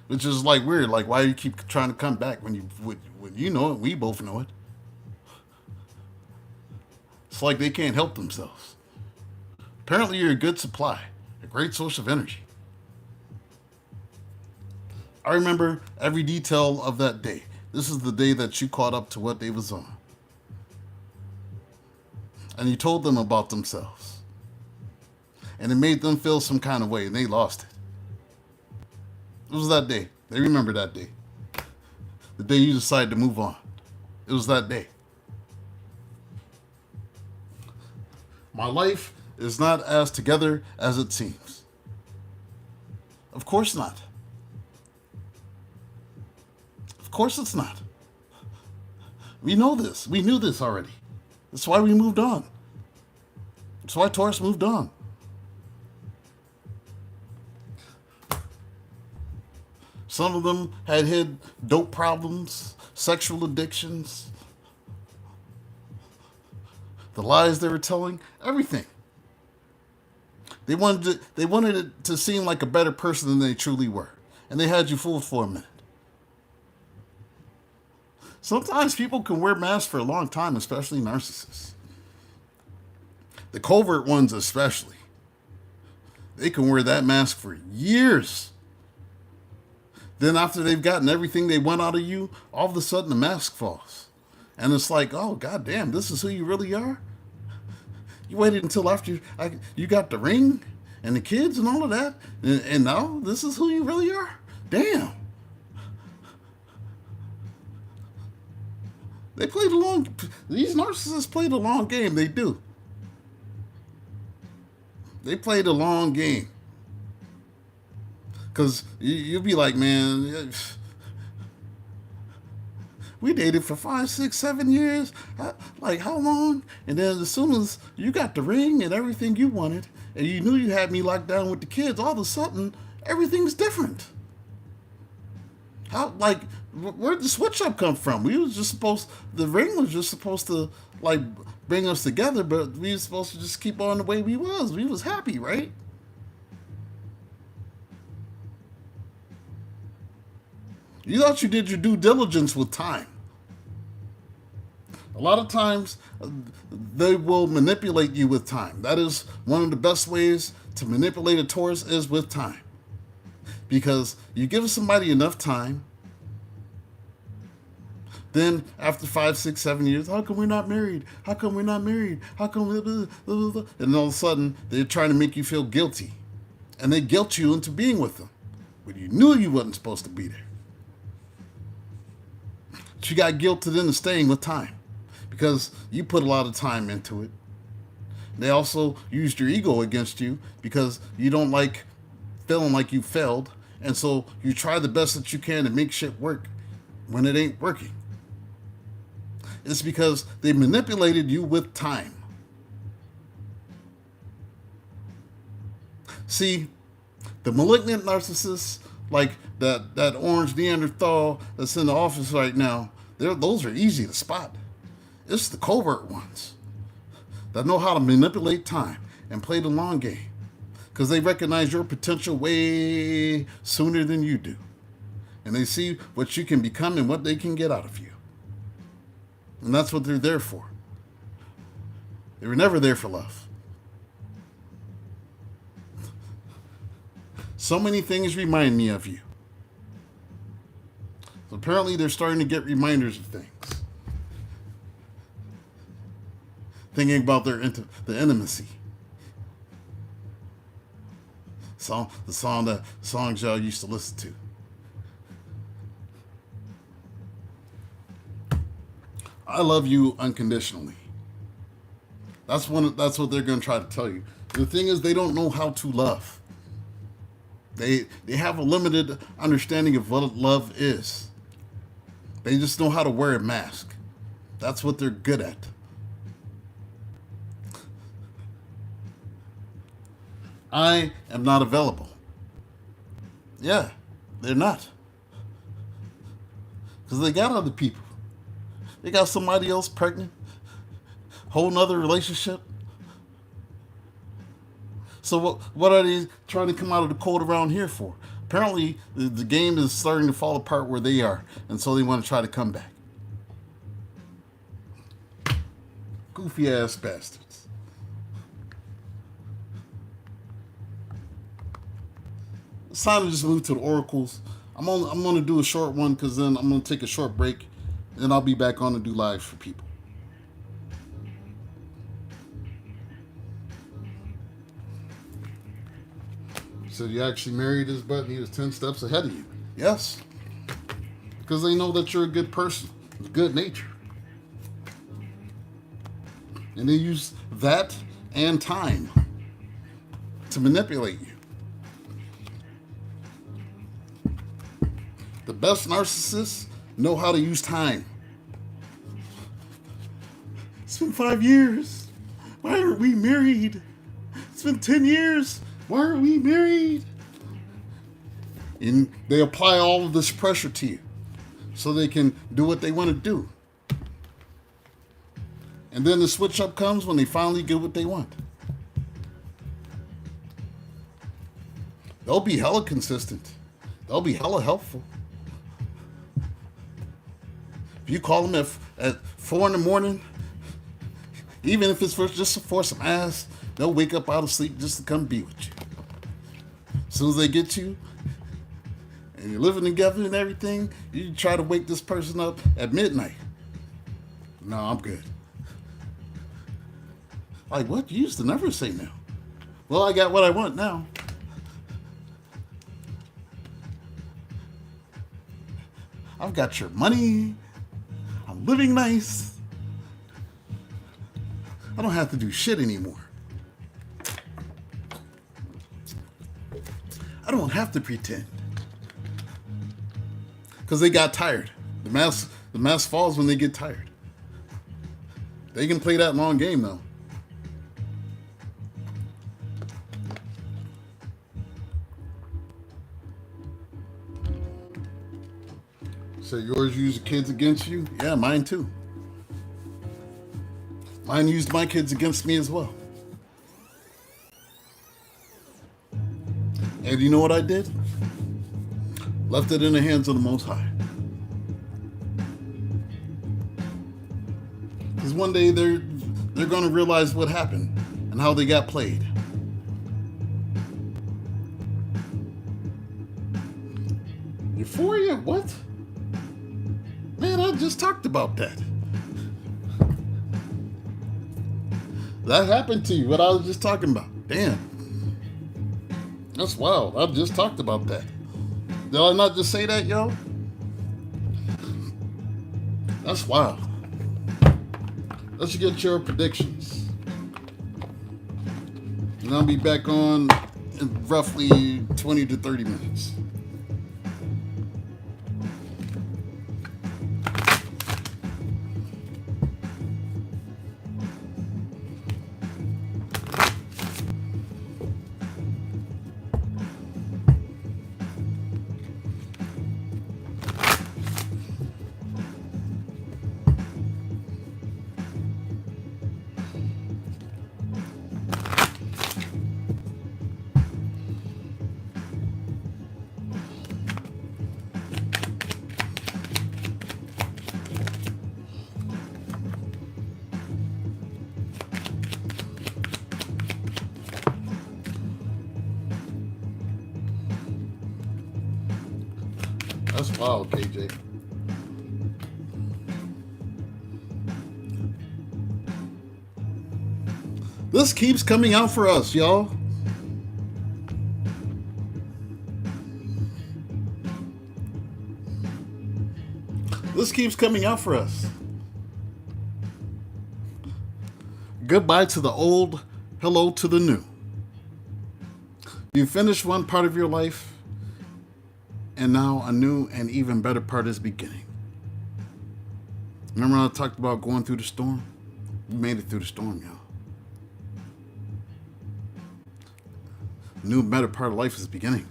Which is like weird. Like, why do you keep trying to come back when you know it? We both know it. It's like they can't help themselves. Apparently you're a good supply, a great source of energy. I remember every detail of that day. This is the day that you caught up to what they was on. And you told them about themselves. And it made them feel some kind of way, and they lost it. It was that day. They remember that day. The day you decided to move on. It was that day. My life is not as together as it seems. Of course not. Of course it's not. We know this. We knew this already. That's why we moved on. That's why Taurus moved on. Some of them had dope problems, sexual addictions, the lies they were telling, everything. They wanted it to seem like a better person than they truly were. And they had you fooled for a minute. Sometimes people can wear masks for a long time, especially narcissists. The covert ones especially. They can wear that mask for years. Then after they've gotten everything they want out of you, all of a sudden the mask falls. And it's like, oh, goddamn, this is who you really are? You waited until after you got the ring and the kids and all of that, and now this is who you really are? Damn. These narcissists played a long game. They do. They played a long game. Because you'll be like, man, we dated for 5, 6, 7 years. Like, how long? And then as soon as you got the ring and everything you wanted, and you knew you had me locked down with the kids, all of a sudden, everything's different. Where'd the switch up come from? The ring was just supposed to, like, bring us together, but we were supposed to just keep on the way we was. We was happy, right? You thought you did your due diligence with time. A lot of times, they will manipulate you with time. That is one of the best ways to manipulate a Taurus is with time. Because you give somebody enough time, then after 5, 6, 7 years, how come we're not married? How come we're not married? How come blah, blah, blah, blah. And all of a sudden, they're trying to make you feel guilty. And they guilt you into being with them. When you knew you wasn't supposed to be there. But you got guilted into staying with time. Because you put a lot of time into it. They also used your ego against you because you don't like feeling like you failed. And so you try the best that you can to make shit work when it ain't working. It's because they manipulated you with time. See, the malignant narcissists, like that orange Neanderthal that's in the office right now, those are easy to spot. It's the covert ones that know how to manipulate time and play the long game because they recognize your potential way sooner than you do. And they see what you can become and what they can get out of you. And that's what they're there for. They were never there for love. So many things remind me of you. So apparently they're starting to get reminders of things. Thinking about the intimacy. The songs y'all used to listen to. I love you unconditionally. That's what they're going to try to tell you. The thing is, they don't know how to love. They have a limited understanding of what love is. They just know how to wear a mask. That's what they're good at. I am not available. Yeah, they're not. Because they got other people. They got somebody else pregnant. Whole nother relationship. So what are they trying to come out of the cold around here for? Apparently, the game is starting to fall apart where they are. And so they want to try to come back. Goofy ass bastards. It's time to just move to the oracles. I'm going to do a short one because then I'm going to take a short break. Then I'll be back on to do lives for people. So you actually married this button. He was 10 steps ahead of you. Yes. Because they know that you're a good person. Good nature. And they use that and time to manipulate you. The best narcissists know how to use time. It's been 5 years. Why aren't we married? It's been 10 years. Why aren't we married? And they apply all of this pressure to you so they can do what they want to do. And then the switch up comes when they finally get what they want. They'll be hella consistent. They'll be hella helpful. If you call them at 4 in the morning, even if it's just for some ass, they'll wake up out of sleep just to come be with you. As soon as they get you, and you're living together and everything, you try to wake this person up at midnight. No, I'm good. Like, what? You used to never say no. Well, I got what I want now. I've got your money. I'm living nice. I don't have to do shit anymore. I don't have to pretend. Because they got tired. The mask falls when they get tired. They can play that long game, though. So yours use the kids against you? Yeah, mine too. Mine used my kids against me as well. And you know what I did? Left it in the hands of the Most High. Because one day they're going to realize what happened and how they got played. Euphoria? What? Man, I just talked about that. That happened to you, what I was just talking about. Damn. That's wild. I just talked about that. Did I not just say that, yo? That's wild. Let's get your predictions. And I'll be back on in roughly 20 to 30 minutes. That's wild, KJ. This keeps coming out for us, y'all. This keeps coming out for us. Goodbye to the old, hello to the new. You finished one part of your life, and now a new and even better part is beginning. Remember I talked about going through the storm? We made it through the storm, y'all. A new, better part of life is beginning.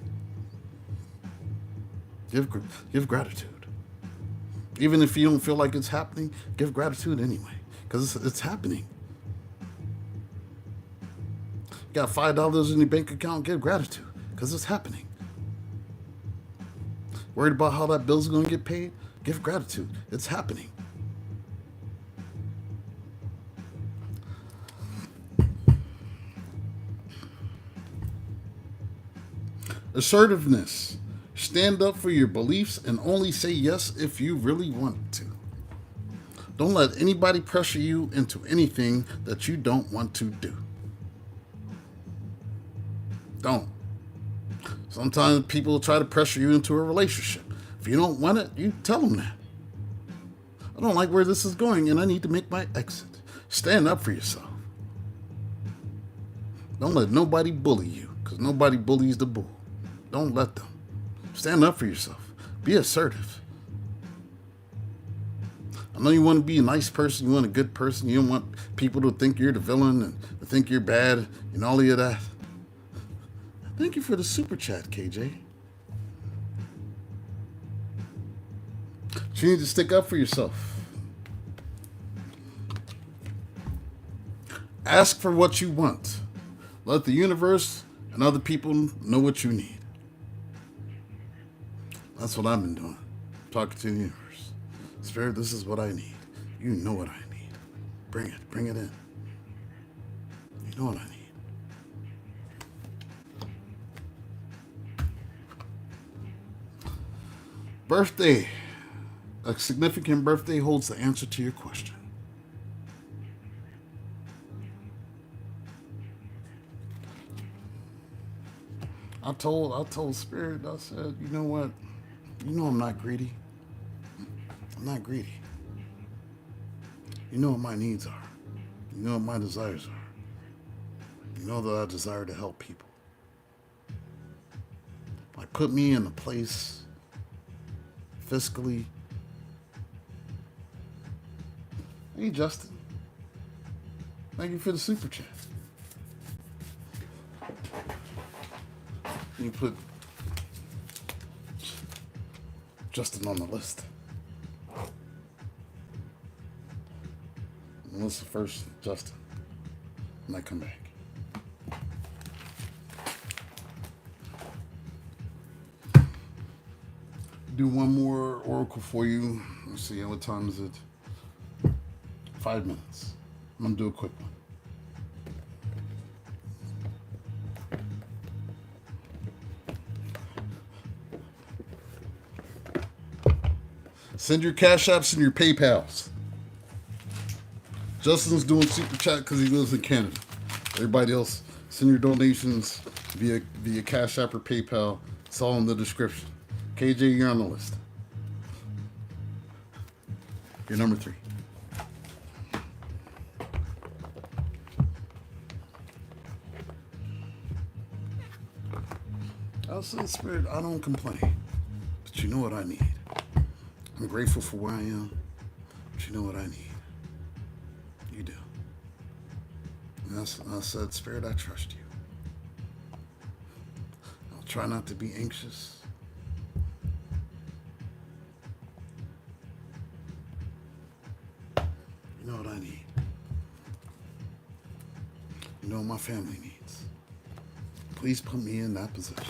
Give gratitude. Even if you don't feel like it's happening, give gratitude anyway, because it's happening. Got $5 in your bank account, give gratitude, because it's happening. Worried about how that bill's going to get paid? Give gratitude. It's happening. Assertiveness. Stand up for your beliefs and only say yes if you really want to. Don't let anybody pressure you into anything that you don't want to do. Don't. Sometimes people try to pressure you into a relationship. If you don't want it, you tell them that. I don't like where this is going and I need to make my exit. Stand up for yourself. Don't let nobody bully you, because nobody bullies the bull. Don't let them. Stand up for yourself. Be assertive. I know you want to be a nice person, you want a good person, you don't want people to think you're the villain and to think you're bad and all of that. Thank you for the super chat, KJ. You need to stick up for yourself. Ask for what you want. Let the universe and other people know what you need. That's what I've been doing. Talking to the universe. Spirit, this is what I need. You know what I need. Bring it. Bring it in. You know what I need. Birthday. A significant birthday holds the answer to your question. I told Spirit, I said, you know what? You know I'm not greedy. I'm not greedy. You know what my needs are. You know what my desires are. You know that I desire to help people. Like, put me in a place fiscally. Hey, Justin. Thank you for the super chat. You put Justin on the list. Melissa first, Justin. And I come back. Do one more oracle for you. Let's see, what time is it? 5 minutes. I'm gonna do a quick one. Send your Cashapps and your PayPals. Justin's doing super chat because he lives in Canada. Everybody else, send your donations via Cash App or PayPal. It's all in the description. KJ, you're on the list. You're number 3. I'll say, Spirit, I don't complain, but you know what I need. I'm grateful for where I am, but you know what I need. You do. And I said, Spirit, I trust you. I'll try not to be anxious. You know what I need. You know what my family needs. Please put me in that position.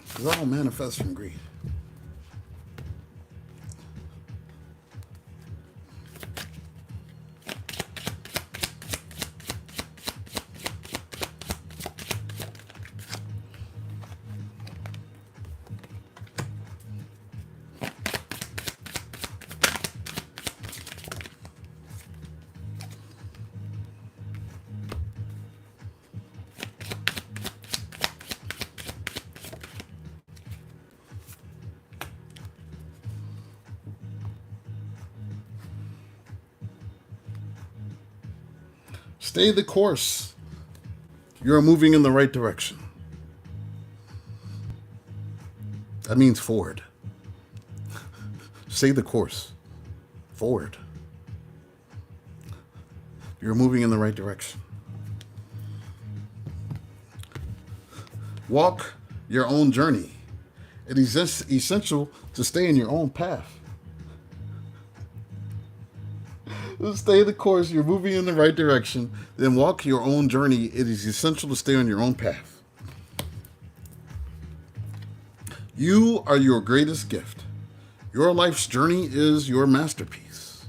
Because I don't manifest from greed. Stay the course. You're moving in the right direction. That means forward. Stay the course. Forward. You're moving in the right direction. Walk your own journey. It is essential to stay in your own path. Stay the course. You're moving in the right direction. Then walk your own journey. It is essential to stay on your own path. You are your greatest gift. Your life's journey is your masterpiece.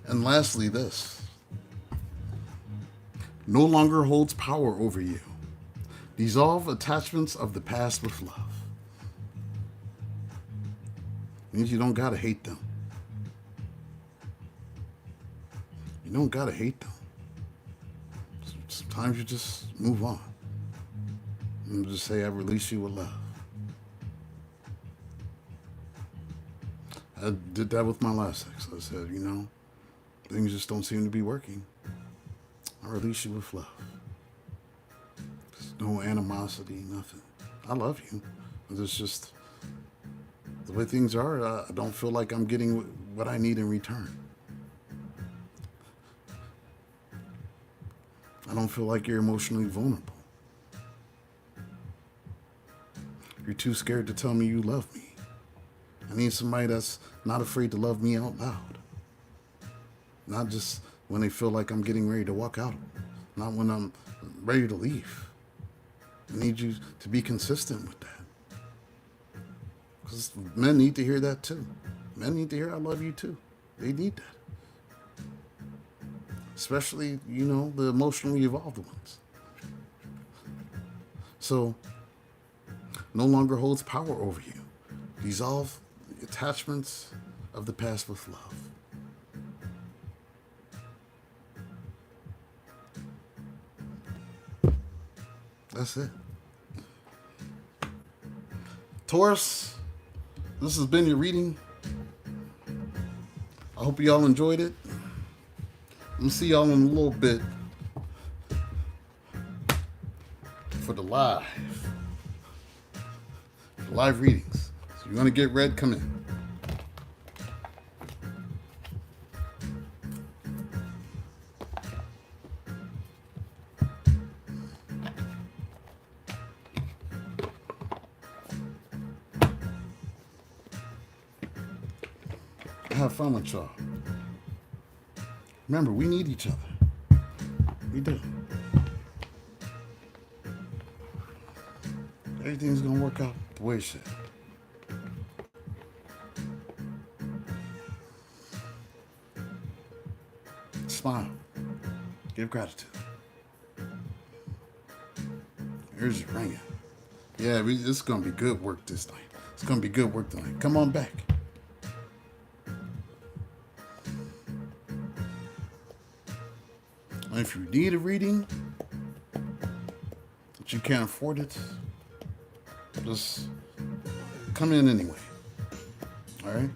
And lastly, this no longer holds power over you. Dissolve attachments of the past with love. Means you don't gotta hate them. You don't gotta hate them. Sometimes you just move on. And just say, I release you with love. I did that with my last ex. I said, things just don't seem to be working. I release you with love. There's no animosity, nothing. I love you. It's just the way things are. I don't feel like I'm getting what I need in return. I don't feel like you're emotionally vulnerable. You're too scared to tell me you love me. I need somebody that's not afraid to love me out loud. Not just when they feel like I'm getting ready to walk out. Not when I'm ready to leave. I need you to be consistent with that. Because men need to hear that too. Men need to hear I love you too. They need that. Especially, the emotionally evolved ones. So, no longer holds power over you. Dissolve the attachments of the past with love. That's it. Taurus, this has been your reading. I hope you all enjoyed it. I'm going to see y'all in a little bit for the live readings. So you want to get read, come in. Have fun with y'all. Remember, we need each other. We do. Everything's gonna work out the way it should. Smile. Give gratitude. Here's your ringing. Yeah, it's gonna be good work this night. It's gonna be good work tonight. Come on back. If you need a reading, but you can't afford it, just come in anyway. All right?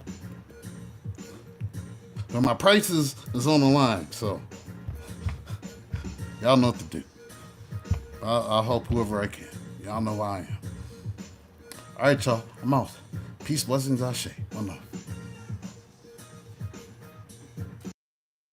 But my price is on the line, so y'all know what to do. I'll help whoever I can. Y'all know who I am. All right, y'all. I'm out. Peace, blessings, Ashe. One love.